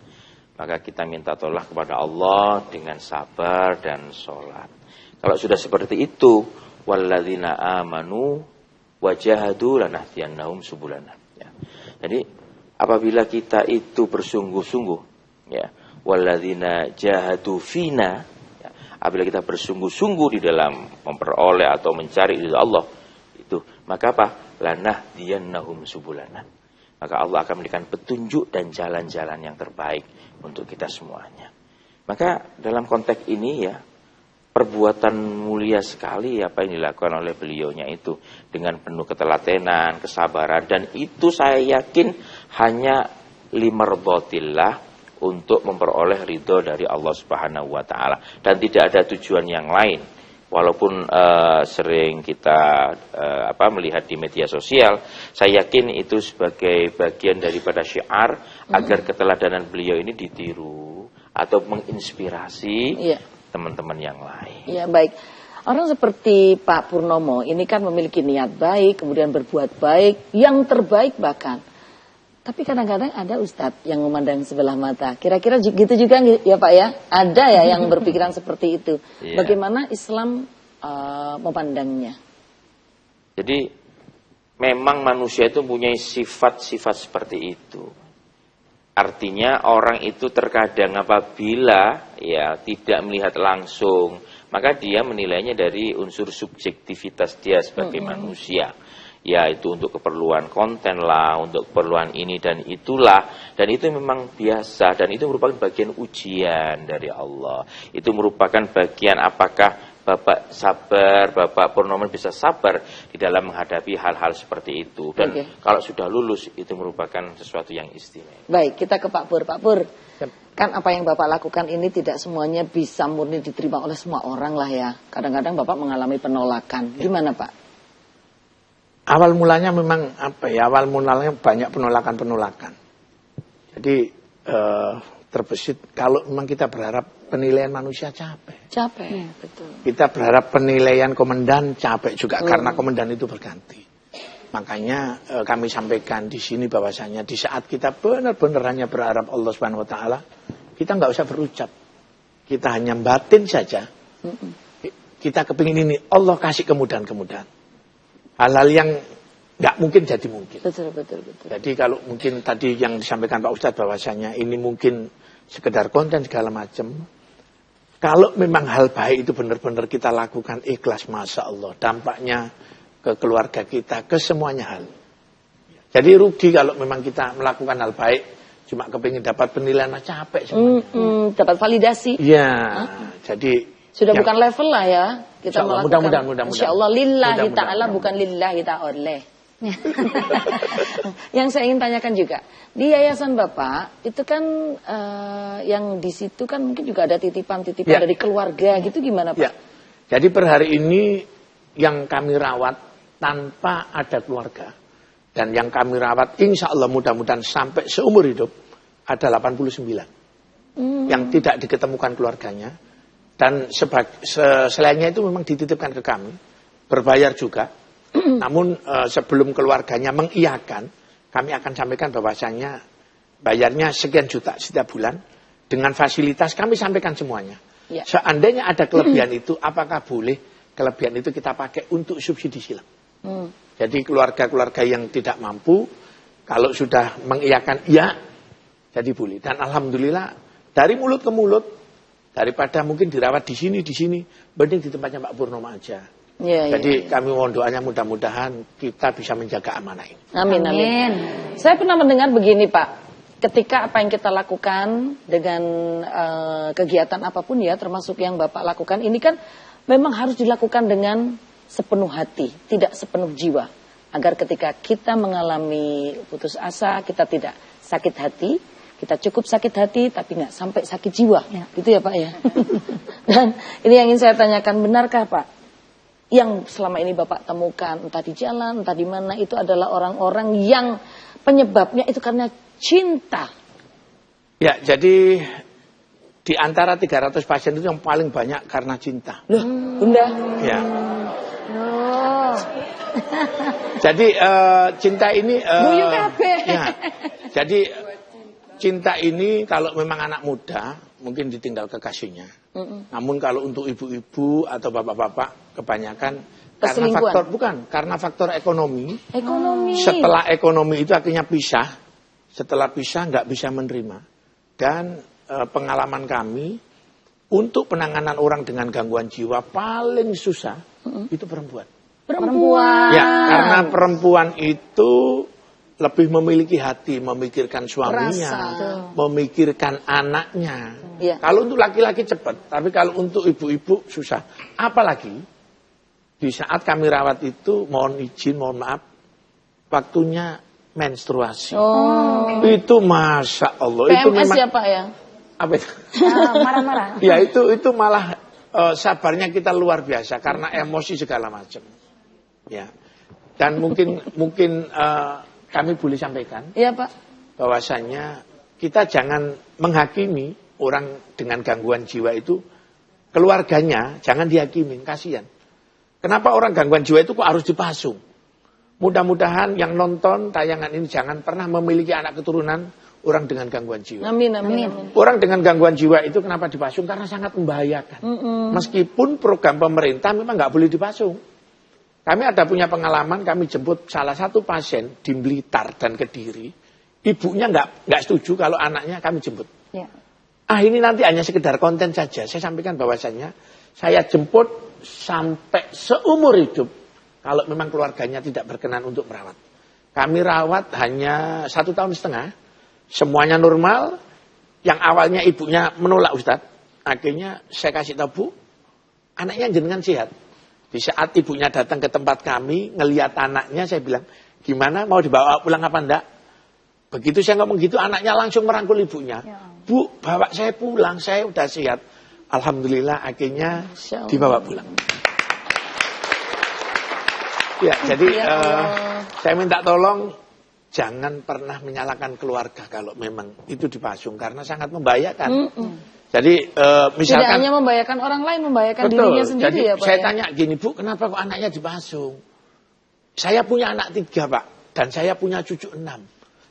Maka kita minta tolong kepada Allah dengan sabar dan sholat. Kalau sudah seperti itu, walladzina amanu wajahadu lanahdiyannahum subulana. Ya. Jadi apabila kita itu bersungguh-sungguh, ya, walladzina jahadu fina, ya, apabila kita bersungguh-sungguh di dalam memperoleh atau mencari ridha Allah itu, maka apa? Lanahdiyannahum subulana. Maka Allah akan memberikan petunjuk dan jalan-jalan yang terbaik untuk kita semuanya. Maka dalam konteks ini ya, perbuatan mulia sekali apa yang dilakukan oleh beliaunya itu dengan penuh ketelatenan, kesabaran, dan itu saya yakin hanya limardhatillah, untuk memperoleh ridho dari Allah Subhanahu wa taala, dan tidak ada tujuan yang lain. Walaupun sering kita melihat di media sosial, saya yakin itu sebagai bagian daripada syiar agar keteladanan beliau ini ditiru atau menginspirasi teman-teman yang lain. Ya, baik. Orang seperti Pak Purnomo ini kan memiliki niat baik, kemudian berbuat baik, yang terbaik bahkan. Tapi kadang-kadang ada ustadz yang memandang sebelah mata. Kira-kira gitu juga ya Pak ya? Ada ya yang berpikiran seperti itu. Yeah. Bagaimana Islam memandangnya? Jadi memang manusia itu punya sifat-sifat seperti itu. Artinya orang itu terkadang apabila ya tidak melihat langsung, maka dia menilainya dari unsur subjektivitas dia sebagai manusia. Ya itu untuk keperluan konten lah, untuk keperluan ini dan itulah. Dan itu memang biasa, dan itu merupakan bagian ujian dari Allah. Itu merupakan bagian apakah Bapak sabar, Bapak Purnomo bisa sabar di dalam menghadapi hal-hal seperti itu. Dan kalau sudah lulus, itu merupakan sesuatu yang istimewa. Baik, kita ke Pak Pur. Pak Pur, kan apa yang Bapak lakukan ini tidak semuanya bisa murni diterima oleh semua orang lah ya. Kadang-kadang Bapak mengalami penolakan. Gimana Pak? Awal mulanya memang awal mulanya banyak penolakan-penolakan. Jadi terbesit kalau memang kita berharap penilaian manusia capek. Betul. Kita berharap penilaian komandan capek juga karena komandan itu berganti. Makanya kami sampaikan di sini bahwasanya di saat kita benar-benar hanya berharap Allah Subhanahu wa taala, kita nggak usah berucap. Kita hanya batin saja. Kita kepingin ini, Allah kasih kemudahan-kemudahan. Hal-hal yang nggak mungkin jadi mungkin. Betul. Jadi kalau mungkin tadi yang disampaikan Pak Ustadz bahwasanya ini mungkin sekedar konten segala macam. Kalau memang hal baik itu benar-benar kita lakukan ikhlas, masya Allah, dampaknya ke keluarga kita, ke semuanya hal. Jadi rugi kalau memang kita melakukan hal baik cuma kepingin dapat penilaian, capek semuanya. Dapat validasi. Iya, jadi sudah bukan level lah ya kita melakukan. Mudah-mudahan. Insya Allah lillahi ta'ala bukan lillahi ta'oleh. Yang saya ingin tanyakan juga di yayasan Bapak itu kan yang di situ kan mungkin juga ada titipan-titipan dari keluarga gitu, gimana Pak? Jadi per hari ini yang kami rawat tanpa ada keluarga dan yang kami rawat insya Allah mudah-mudahan sampai seumur hidup ada 89 yang tidak diketemukan keluarganya. Dan selainnya itu memang dititipkan ke kami, berbayar juga. Namun sebelum keluarganya mengiyakan, kami akan sampaikan bahwasanya bayarnya sekian juta setiap bulan. Dengan fasilitas kami sampaikan semuanya. Seandainya ada kelebihan itu, apakah boleh kelebihan itu kita pakai untuk subsidi silang. Jadi keluarga-keluarga yang tidak mampu, kalau sudah mengiyakan ya, jadi boleh. Dan alhamdulillah dari mulut ke mulut, daripada mungkin dirawat di sini, mending di tempatnya Pak Purnomo aja. Jadi kami mohon doanya mudah-mudahan kita bisa menjaga amanah ini. Amin. Saya pernah mendengar begini Pak, ketika apa yang kita lakukan dengan kegiatan apapun ya, termasuk yang Bapak lakukan, ini kan memang harus dilakukan dengan sepenuh hati, tidak sepenuh jiwa. Agar ketika kita mengalami putus asa, kita tidak sakit hati. Kita cukup sakit hati tapi nggak sampai sakit jiwa, gitu ya Pak ya. Dan ini yang ingin saya tanyakan, benarkah Pak, yang selama ini Bapak temukan entah di jalan, entah di mana, itu adalah orang-orang yang penyebabnya itu karena cinta? Ya, jadi di antara 300 pasien itu yang paling banyak karena cinta. Loh, Bunda? Ya. Jadi cinta ini. Buyu kabeh. Ya. Jadi cinta ini kalau memang anak muda mungkin ditinggal kekasihnya. Namun kalau untuk ibu-ibu atau bapak-bapak kebanyakan karena faktor ekonomi. Setelah ekonomi itu akhirnya pisah. Setelah pisah nggak bisa menerima. Dan pengalaman kami, untuk penanganan orang dengan gangguan jiwa paling susah itu perempuan. Perempuan. Ya, karena perempuan itu lebih memiliki hati, memikirkan suaminya, memikirkan anaknya. Iya. Kalau untuk laki-laki cepat, tapi kalau untuk ibu-ibu susah. Apalagi di saat kami rawat itu, mohon izin, mohon maaf, waktunya menstruasi. Itu Masya Allah. PMS itu memang, ya Pak ya? Apa itu? Marah-marah. Ya itu malah sabarnya kita luar biasa karena emosi segala macam. Ya. Dan mungkin kami boleh sampaikan, Iya Pak. bahwasannya kita jangan menghakimi orang dengan gangguan jiwa itu, keluarganya jangan dihakimin, kasihan. Kenapa orang gangguan jiwa itu kok harus dipasung? Mudah-mudahan yang nonton tayangan ini jangan pernah memiliki anak keturunan orang dengan gangguan jiwa. Amin. Orang dengan gangguan jiwa itu kenapa dipasung? Karena sangat membahayakan. Meskipun program pemerintah memang nggak boleh dipasung. Kami ada punya pengalaman, kami jemput salah satu pasien di Blitar dan Kediri. Ibunya nggak setuju kalau anaknya kami jemput. Ya. Ini nanti hanya sekedar konten saja. Saya sampaikan bahwasannya, saya jemput sampai seumur hidup. Kalau memang keluarganya tidak berkenan untuk merawat. Kami rawat hanya 1,5 tahun. Semuanya normal. Yang awalnya ibunya menolak Ustadz. Akhirnya saya kasih tahu, Bu, anaknya jenengan sehat. Di saat ibunya datang ke tempat kami, ngelihat anaknya, saya bilang, gimana, mau dibawa pulang apa enggak? Begitu saya ngomong gitu, anaknya langsung merangkul ibunya. Bu, bawa saya pulang, saya udah sehat. Alhamdulillah, akhirnya dibawa pulang. Ya, jadi saya minta tolong, jangan pernah menyalahkan keluarga kalau memang itu dipasung, karena sangat membahayakan. Jadi misalkan tidak hanya membahayakan orang lain, membahayakan dirinya sendiri. Jadi, ya Pak. Saya tanya gini, Bu, kenapa kok anaknya dipasung? Saya punya anak 3 Pak, dan saya punya cucu 6.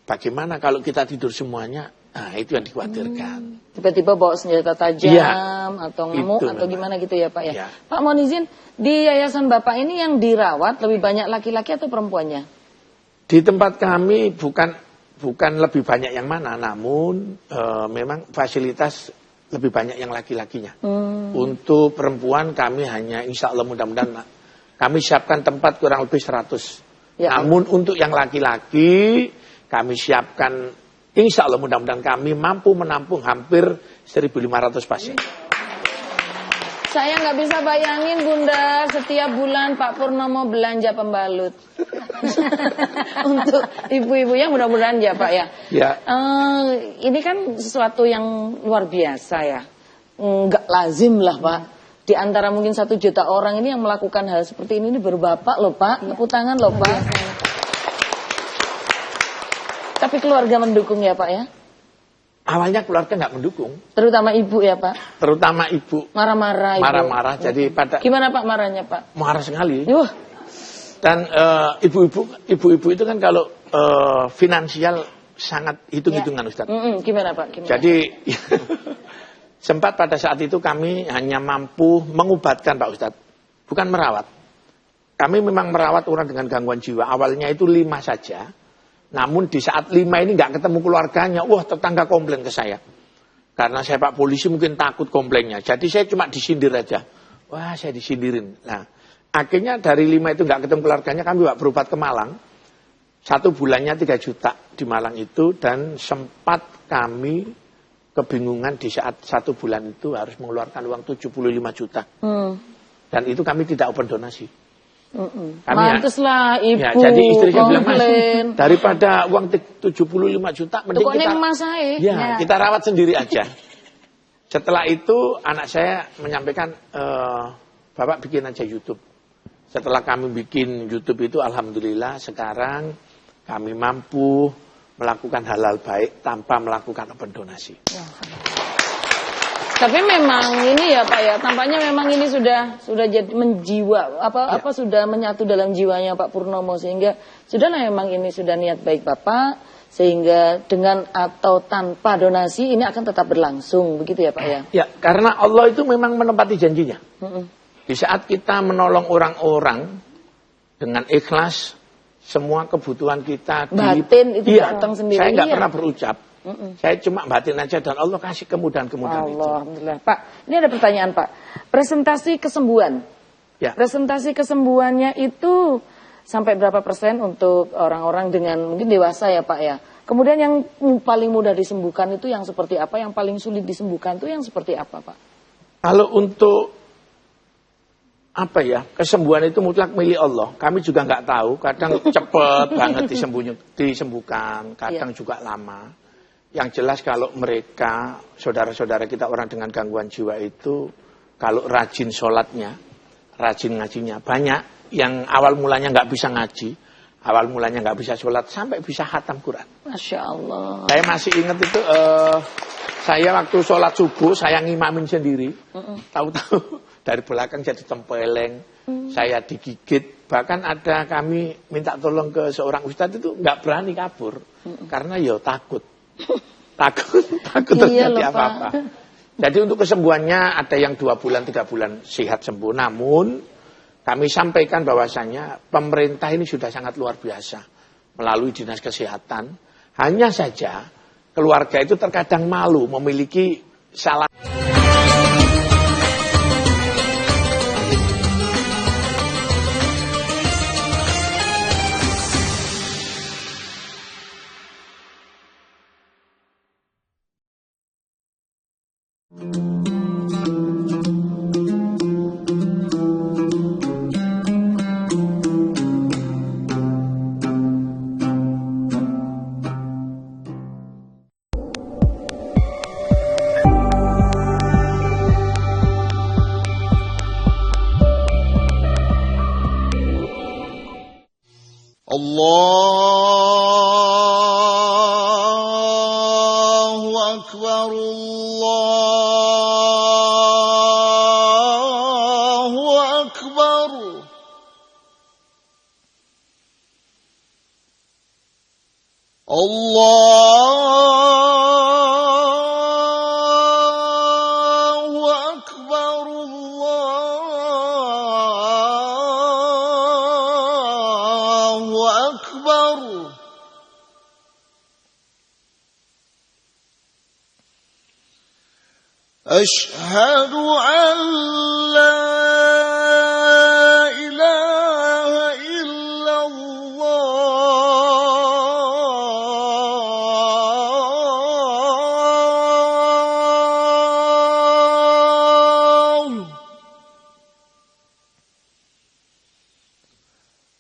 Bagaimana kalau kita tidur semuanya? Nah, itu yang dikhawatirkan. Tiba-tiba bawa senjata tajam atau ngamuk itu atau gimana gitu ya Pak ya. Ya. Pak, mohon izin, di yayasan Bapak ini yang dirawat lebih banyak laki-laki atau perempuannya? Di tempat kami bukan lebih banyak yang mana, namun memang fasilitas lebih banyak yang laki-lakinya. Untuk perempuan kami hanya, insya Allah mudah-mudahan kami siapkan tempat kurang lebih 100. Ya, namun untuk yang laki-laki kami siapkan, insya Allah mudah-mudahan kami mampu menampung hampir 1.500 pasien. Saya nggak bisa bayangin Bunda, setiap bulan Pak Purnomo belanja pembalut untuk ibu-ibu yang mudah-mudahan ya Pak ya. Ya. Ini kan sesuatu yang luar biasa ya, nggak lazim lah Pak. Di antara mungkin 1 juta orang ini yang melakukan hal seperti ini baru Bapak loh Pak, tepuk tangan loh Pak. Tapi keluarga mendukung ya Pak ya? Awalnya keluarga nggak mendukung. Terutama ibu ya Pak? Terutama ibu. Marah-marah ibu. Marah-marah, jadi pada... Gimana Pak marahnya Pak? Marah sekali. Yuh. Dan ibu-ibu itu kan kalau finansial sangat hitung-hitungan Ustaz. Gimana Pak? Gimana? Jadi sempat pada saat itu kami hanya mampu mengobatkan Pak Ustaz. Bukan merawat. Kami memang merawat orang dengan gangguan jiwa. Awalnya itu 5 saja. Namun di saat 5 ini nggak ketemu keluarganya, wah tetangga komplain ke saya. Karena saya Pak polisi mungkin takut komplainnya. Jadi saya cuma disindir aja. Wah saya disindirin. Nah akhirnya dari 5 itu nggak ketemu keluarganya, kami berobat ke Malang. 1 bulannya 3 juta di Malang itu. Dan sempat kami kebingungan di saat 1 bulan itu harus mengeluarkan uang 75 juta. Dan itu kami tidak open donasi. Mantuslah ibu ya, jadi istri saya bilang, Mas, komplain. daripada uang 75 juta mending kita rawat sendiri aja. Setelah itu anak saya menyampaikan, Bapak bikin aja YouTube. Setelah kami bikin YouTube itu, alhamdulillah sekarang kami mampu melakukan halal baik tanpa melakukan open donasi. Tapi memang ini ya Pak ya, tampaknya memang ini sudah jadi menjiwa, sudah menyatu dalam jiwanya Pak Purnomo, sehingga sudahlah memang ini sudah niat baik Bapak, sehingga dengan atau tanpa donasi ini akan tetap berlangsung, begitu ya Pak ya? Ya, karena Allah itu memang menepati janjinya. Di saat kita menolong orang-orang dengan ikhlas, semua kebutuhan kita batin itu datang sendiri. Saya nggak pernah berucap. Saya cuma batin aja dan Allah kasih kemudahan-kemudahan itu. Alhamdulillah. Pak, ini ada pertanyaan Pak. Presentasi kesembuhan. Ya. Presentasi kesembuhannya itu sampai berapa persen untuk orang-orang dengan mungkin dewasa ya Pak ya. Kemudian yang paling mudah disembuhkan itu yang seperti apa? Yang paling sulit disembuhkan itu yang seperti apa Pak? Kalau untuk apa ya, kesembuhan itu mutlak milik Allah. Kami juga nggak tahu. Kadang cepet banget disembuhkan, kadang juga lama. Yang jelas kalau mereka, saudara-saudara kita orang dengan gangguan jiwa itu, kalau rajin sholatnya, rajin ngajinya, banyak yang awal mulanya nggak bisa ngaji, awal mulanya nggak bisa sholat, sampai bisa khatam Quran. Masya Allah. Saya masih ingat itu, saya waktu sholat subuh, saya ngimamin sendiri, tahu-tahu dari belakang jadi tempeleng, saya digigit, bahkan ada kami minta tolong ke seorang ustadz itu nggak berani kabur, karena ya takut terjadi apa-apa. Jadi untuk kesembuhannya ada yang 2 bulan, 3 bulan sehat sembuh. Namun kami sampaikan bahwasanya pemerintah ini sudah sangat luar biasa melalui dinas kesehatan. Hanya saja keluarga itu terkadang malu memiliki salah. Allahu Akbar, Allahu Akbar. Allahu Akbar, Allahu Akbar. Asyhadu an la ilaha illallah.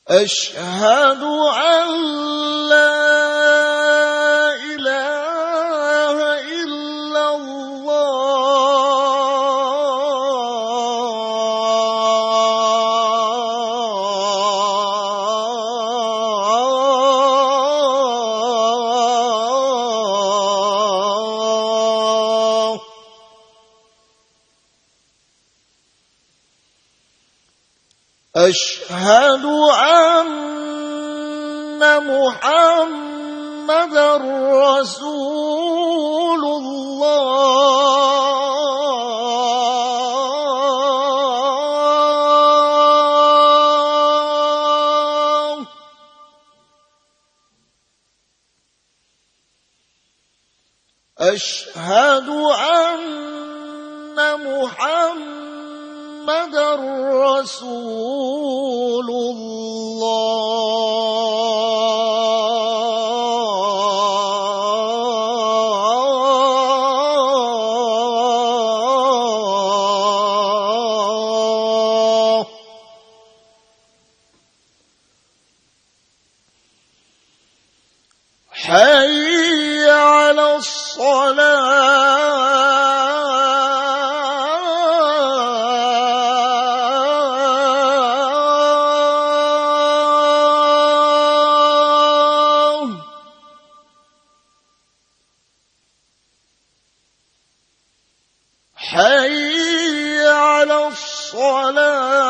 Asyhadu an la ilaha illallah. Asyhadu anna Muhammadar Rasulullah. Asyhadu anna Muhammadar Rasulullah. Hayya 'alas salah. Hayya 'alas salah.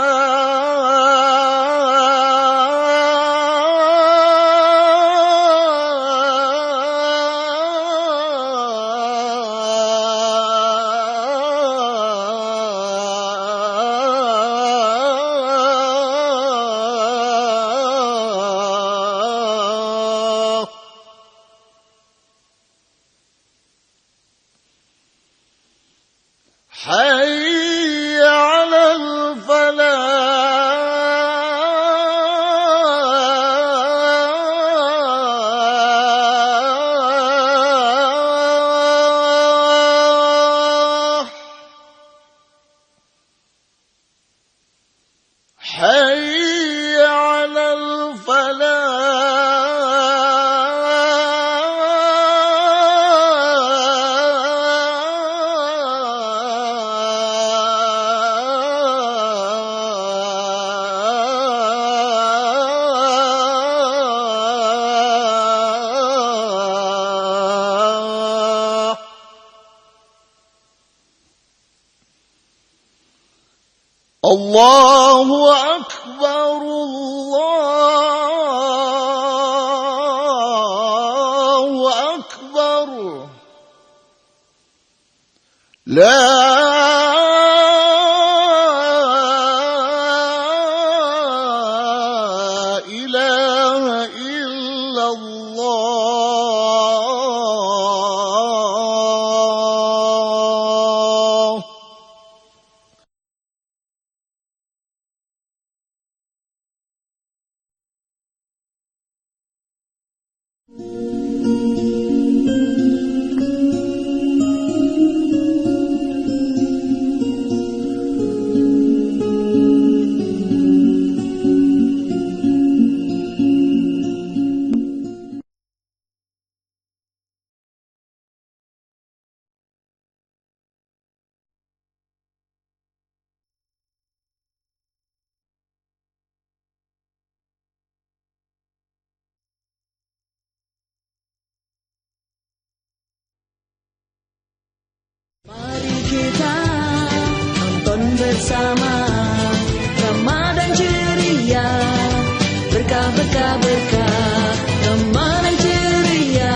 حي على الفلاح حي على الفلاح الله أكبر الله أكبر لا إله إلا الله Mari kita nonton bersama Ramadan ceria, berkah berkah berkah. Ramadan ceria,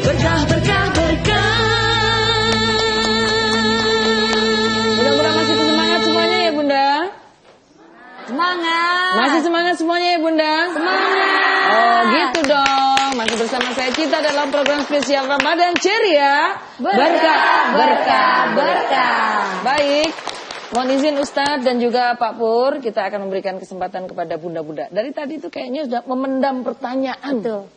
berkah berkah berkah. Mudah-mudahan masih semangat semuanya ya Bunda. Semangat. Masih semangat semuanya ya Bunda. Semangat. Oh gitu dong. Masih bersama saya Cita dalam program spesial Ramadan Ceria. Berkah, berkah, berkah. Baik. Mohon izin Ustadz dan juga Pak Pur, kita akan memberikan kesempatan kepada bunda-bunda. Dari tadi itu kayaknya sudah memendam pertanyaan. Betul.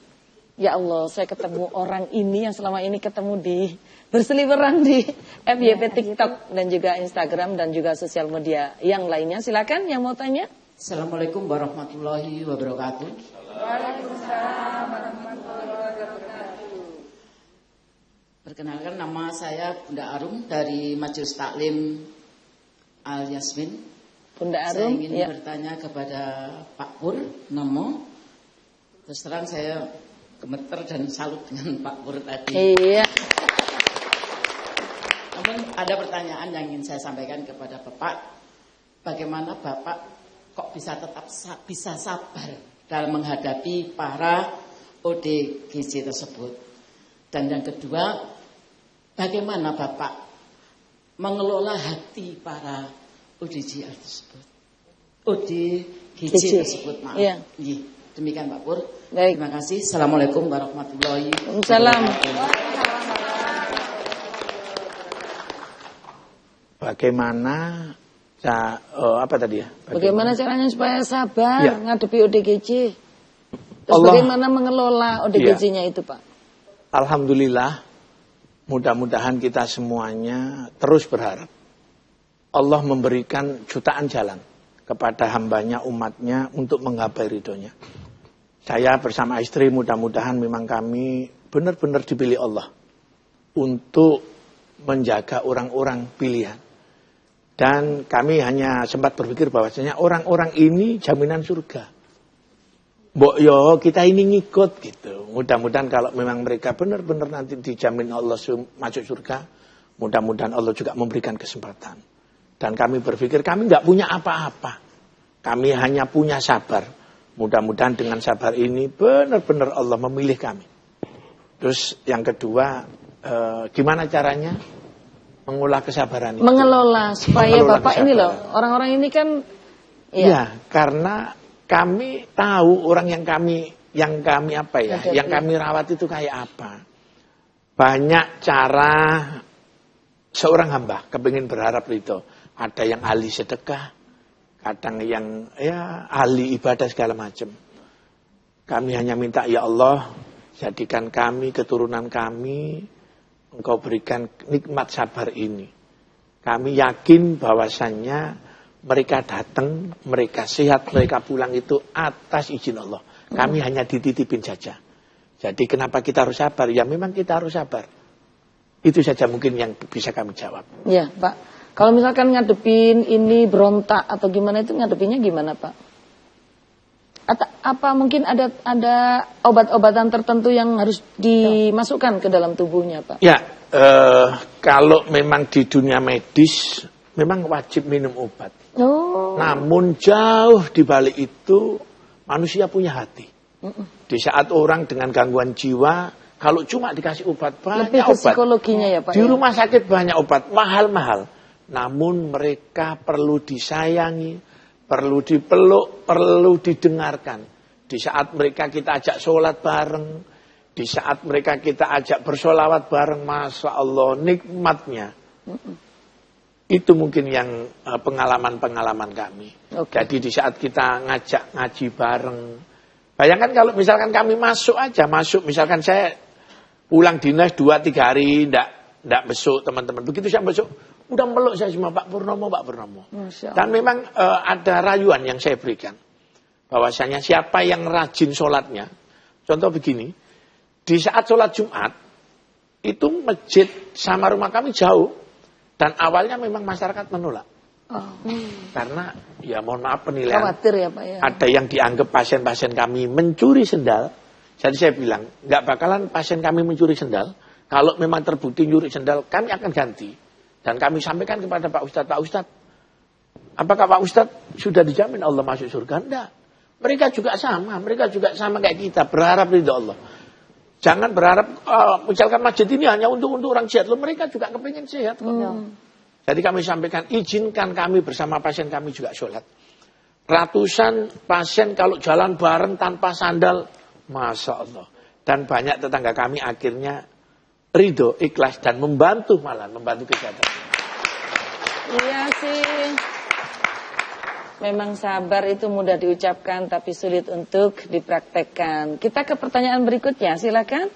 Ya Allah, saya ketemu orang ini yang selama ini ketemu di berseliweran di FYP TikTok dan juga Instagram dan juga sosial media yang lainnya. Silakan yang mau tanya. Assalamualaikum warahmatullahi wabarakatuh. Waalaikumsalam warahmatullahi wabarakatuh. Perkenalkan, nama saya Bunda Arum dari Majelis Taklim Al Yasmin. Bunda Saya Arum, ingin ya. bertanya kepada Pak Pur Nomo. Terus terang saya gemeter dan salut dengan Pak Pur tadi. Iya. Namun ada pertanyaan yang ingin saya sampaikan kepada Bapak. Bagaimana Bapak kok bisa tetap bisa sabar dalam menghadapi para ODGJ tersebut? Dan yang kedua, bagaimana Bapak mengelola hati para ODGJ tersebut? ODGJ tersebut, maaf. Iya. Iya. Demikian Pak Pur. Baik. Terima kasih. Assalamualaikum warahmatullahi Waalaikumsalam. Bagaimana apa tadi ya? Bagaimana caranya supaya sabar Ya. ngadepi ODGJ? Terus Allah- bagaimana mengelola ODGJ-nya itu, Pak? Alhamdulillah, mudah-mudahan kita semuanya terus berharap Allah memberikan jutaan jalan kepada hambanya, umatnya untuk menggapai ridhonya. Saya bersama istri mudah-mudahan memang kami benar-benar dipilih Allah untuk menjaga orang-orang pilihan. Dan kami hanya sempat berpikir bahwasanya orang-orang ini jaminan surga. Mbok yo kita ini ngikut gitu. Mudah-mudahan kalau memang mereka benar-benar nanti dijamin Allah masuk surga, mudah-mudahan Allah juga memberikan kesempatan. Dan kami berpikir kami nggak punya apa-apa. Kami hanya punya sabar. Mudah-mudahan dengan sabar ini benar-benar Allah memilih kami. Terus yang kedua, gimana caranya mengolah kesabaran itu? Mengelola supaya Mengelola Bapak ini loh, kesabaran. orang-orang ini kan Ya, karena kami tahu orang yang kami apa ya, yang kami rawat itu kayak apa. Banyak cara seorang hamba kepingin berharap ridho. Ada yang ahli sedekah, kadang yang ahli ibadah segala macam. Kami hanya minta, ya Allah, jadikan kami, keturunan kami, Engkau berikan nikmat sabar ini. Kami yakin bahwasannya mereka datang, mereka sehat, mereka pulang itu atas izin Allah. Kami hanya dititipin saja. Jadi kenapa kita harus sabar? Ya memang kita harus sabar. Itu saja mungkin yang bisa kami jawab. Ya Pak, kalau misalkan ngadepin ini berontak atau gimana itu ngadepinnya gimana Pak? Atau apa mungkin ada obat-obatan tertentu yang harus dimasukkan ke dalam tubuhnya Pak? Ya, kalau memang di dunia medis memang wajib minum obat. Namun jauh di balik itu manusia punya hati. Di saat orang dengan gangguan jiwa, kalau cuma dikasih obat, banyak lebih ke obat. psikologinya ya Pak. Di rumah sakit banyak obat, mahal-mahal. Namun mereka perlu disayangi, perlu dipeluk, perlu didengarkan. Di saat mereka kita ajak sholat bareng, di saat mereka kita ajak bersolawat bareng, Masya Allah, nikmatnya. Itu mungkin yang pengalaman-pengalaman kami. Jadi di saat kita ngajak ngaji bareng, bayangkan kalau misalkan kami masuk misalkan saya pulang dinas 2-3 hari, ndak besuk teman-teman. Begitu saya besuk, udah meluk saya semua Pak Purnomo. Dan memang ada rayuan yang saya berikan. Bahwasanya siapa yang rajin sholatnya. Contoh begini, di saat sholat Jumat, itu masjid sama rumah kami jauh. Dan awalnya memang masyarakat menolak. Karena ya mohon maaf penilaian. Khawatir ya Pak ya. Ada yang dianggap pasien-pasien kami mencuri sendal. Jadi saya bilang, nggak bakalan pasien kami mencuri sendal. Kalau memang terbukti nyuri sendal, kami akan ganti. Dan kami sampaikan kepada Pak Ustadz, apakah Pak Ustadz sudah dijamin Allah masuk surga? Enggak. Mereka juga sama kayak kita, berharap ridho Allah. Jangan berharap, misalkan masjid ini hanya untuk orang sehat. Loh, mereka juga kepingin sehat kok. Jadi kami sampaikan, izinkan kami bersama pasien kami juga sholat. Ratusan pasien kalau jalan bareng tanpa sandal, Masya Allah. Dan banyak tetangga kami akhirnya ridho, ikhlas, dan membantu kesehatan. Iya sih. Memang sabar itu mudah diucapkan, tapi sulit untuk dipraktekkan. Kita ke pertanyaan berikutnya, silakan.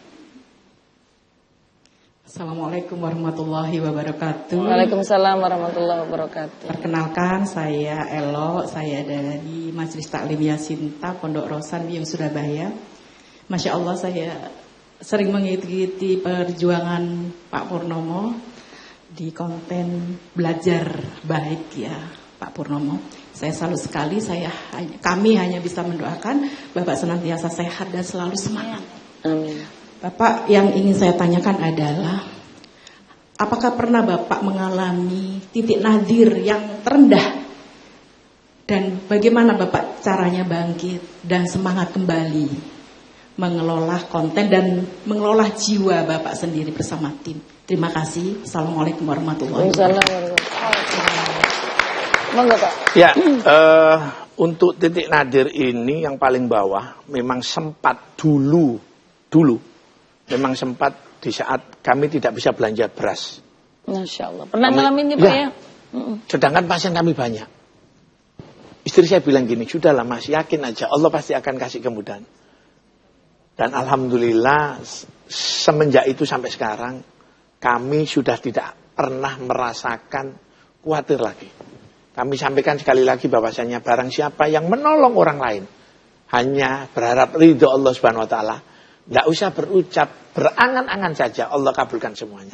Assalamualaikum warahmatullahi wabarakatuh. Waalaikumsalam warahmatullahi wabarakatuh. Perkenalkan, saya Elo, saya dari Majelis Taklim Yasinta Pondok Rosan Biung Surabaya. Masya Allah, saya sering mengikuti perjuangan Pak Purnomo di konten belajar baik ya Pak Purnomo. Saya salut sekali, kami hanya bisa mendoakan Bapak senantiasa sehat dan selalu semangat. Amin. Bapak, yang ingin saya tanyakan adalah, apakah pernah Bapak mengalami titik nadir yang terendah? Dan bagaimana Bapak caranya bangkit dan semangat kembali mengelola konten dan mengelola jiwa Bapak sendiri bersama tim? Terima kasih. Assalamualaikum warahmatullahi wabarakatuh. Ya, untuk titik nadir ini yang paling bawah memang sempat dulu memang sempat di saat kami tidak bisa belanja beras. Masya Allah. Pernah ngalamin ini Pak ya? Sedangkan pasien kami banyak. Istri saya bilang gini, sudahlah Mas, yakin aja Allah pasti akan kasih kemudahan. Dan alhamdulillah semenjak itu sampai sekarang kami sudah tidak pernah merasakan khawatir lagi. Kami sampaikan sekali lagi bahwasanya barang siapa yang menolong orang lain hanya berharap ridho Allah Subhanahu wa taala, tidak usah berucap, berangan-angan saja, Allah kabulkan semuanya.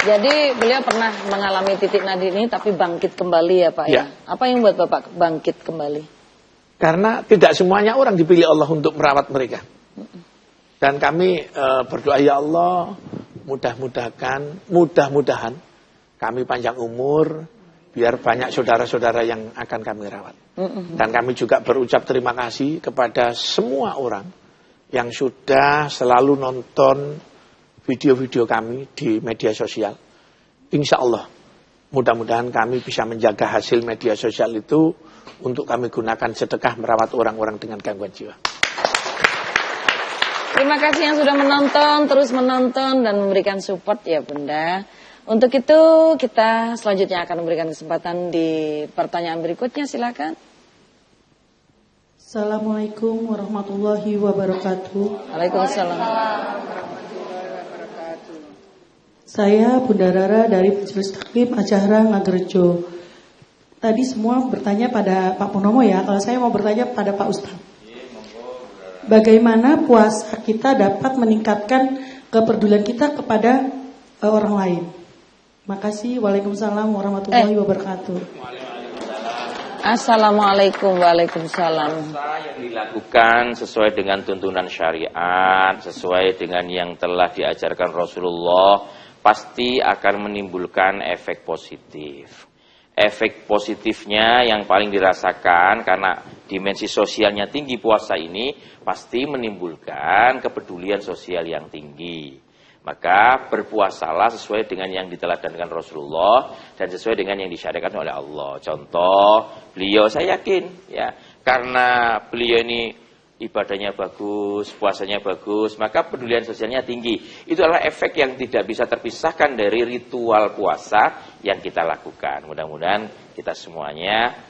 Jadi beliau pernah mengalami titik nadir ini tapi bangkit kembali ya Pak ya? Apa yang buat Bapak bangkit kembali? Karena tidak semuanya orang dipilih Allah untuk merawat mereka. Dan kami berdoa, ya Allah, mudah-mudahan kami panjang umur, biar banyak saudara-saudara yang akan kami rawat. Dan kami juga berucap terima kasih kepada semua orang yang sudah selalu nonton video-video kami di media sosial. Insya Allah, mudah-mudahan kami bisa menjaga hasil media sosial itu untuk kami gunakan sedekah merawat orang-orang dengan gangguan jiwa. Terima kasih yang sudah menonton, terus menonton dan memberikan support ya Bunda. Untuk itu kita selanjutnya akan memberikan kesempatan di pertanyaan berikutnya, silakan. Assalamualaikum warahmatullahi wabarakatuh. Waalaikumsalam. Saya Bunda Rara dari Majelis Taklim Acara Ngagerjo. Tadi semua bertanya pada Pak Purnomo ya, kalau saya mau bertanya pada Pak Ustadz. Bagaimana puasa kita dapat meningkatkan kepedulian kita kepada orang lain? Makasih. Waalaikumsalam warahmatullahi wabarakatuh. Assalamualaikum. Waalaikumsalam. Yang dilakukan sesuai dengan tuntunan syariat, sesuai dengan yang telah diajarkan Rasulullah, pasti akan menimbulkan efek positif. Efek positifnya yang paling dirasakan karena dimensi sosialnya tinggi puasa ini pasti menimbulkan kepedulian sosial yang tinggi. Maka berpuasalah sesuai dengan yang diteladankan Rasulullah dan sesuai dengan yang disyariatkan oleh Allah. Contoh, beliau saya yakin ya, karena beliau ini ibadahnya bagus, puasanya bagus, maka pedulian sosialnya tinggi. Itu adalah efek yang tidak bisa terpisahkan dari ritual puasa yang kita lakukan. Mudah-mudahan kita semuanya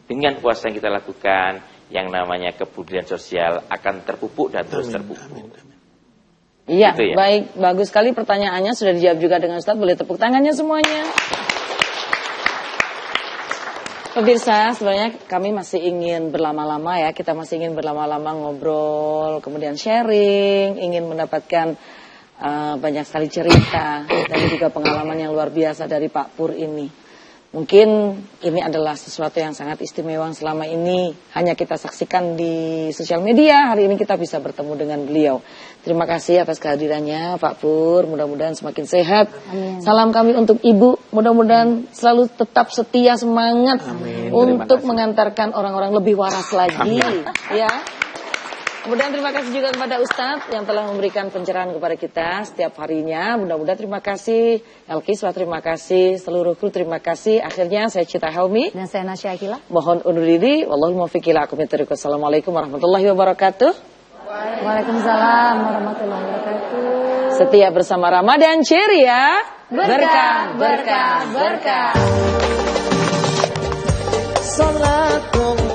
dengan puasa yang kita lakukan, yang namanya kepedulian sosial akan terpupuk dan terus terpupuk. Iya, gitu ya? Baik, bagus sekali pertanyaannya, sudah dijawab juga dengan Ustadz, boleh tepuk tangannya semuanya. Pemirsa, sebenarnya kami masih ingin berlama-lama ya, kita masih ingin berlama-lama ngobrol, kemudian sharing, ingin mendapatkan banyak sekali cerita dan juga pengalaman yang luar biasa dari Pak Pur ini. Mungkin ini adalah sesuatu yang sangat istimewa yang selama ini hanya kita saksikan di sosial media. Hari ini kita bisa bertemu dengan beliau. Terima kasih atas kehadirannya Pak Pur. Mudah-mudahan semakin sehat. Amin. Salam kami untuk Ibu. Mudah-mudahan selalu tetap setia, semangat untuk mengantarkan orang-orang lebih waras lagi. Ya. Kemudian terima kasih juga kepada Ustadz yang telah memberikan pencerahan kepada kita setiap harinya. Mudah-mudahan terima kasih Elkiswa, terima kasih seluruh kru, terima kasih. Akhirnya saya Cita Helmi dan saya Nasya Akila. Mohon undur diri. Wallahul muwaffiq ila aqwamit thoriq. Assalamualaikum warahmatullahi wabarakatuh. Waalaikumsalam warahmatullahi wabarakatuh. Setia bersama Ramadan ceria. Berkah, berkah, berkah. Salatullah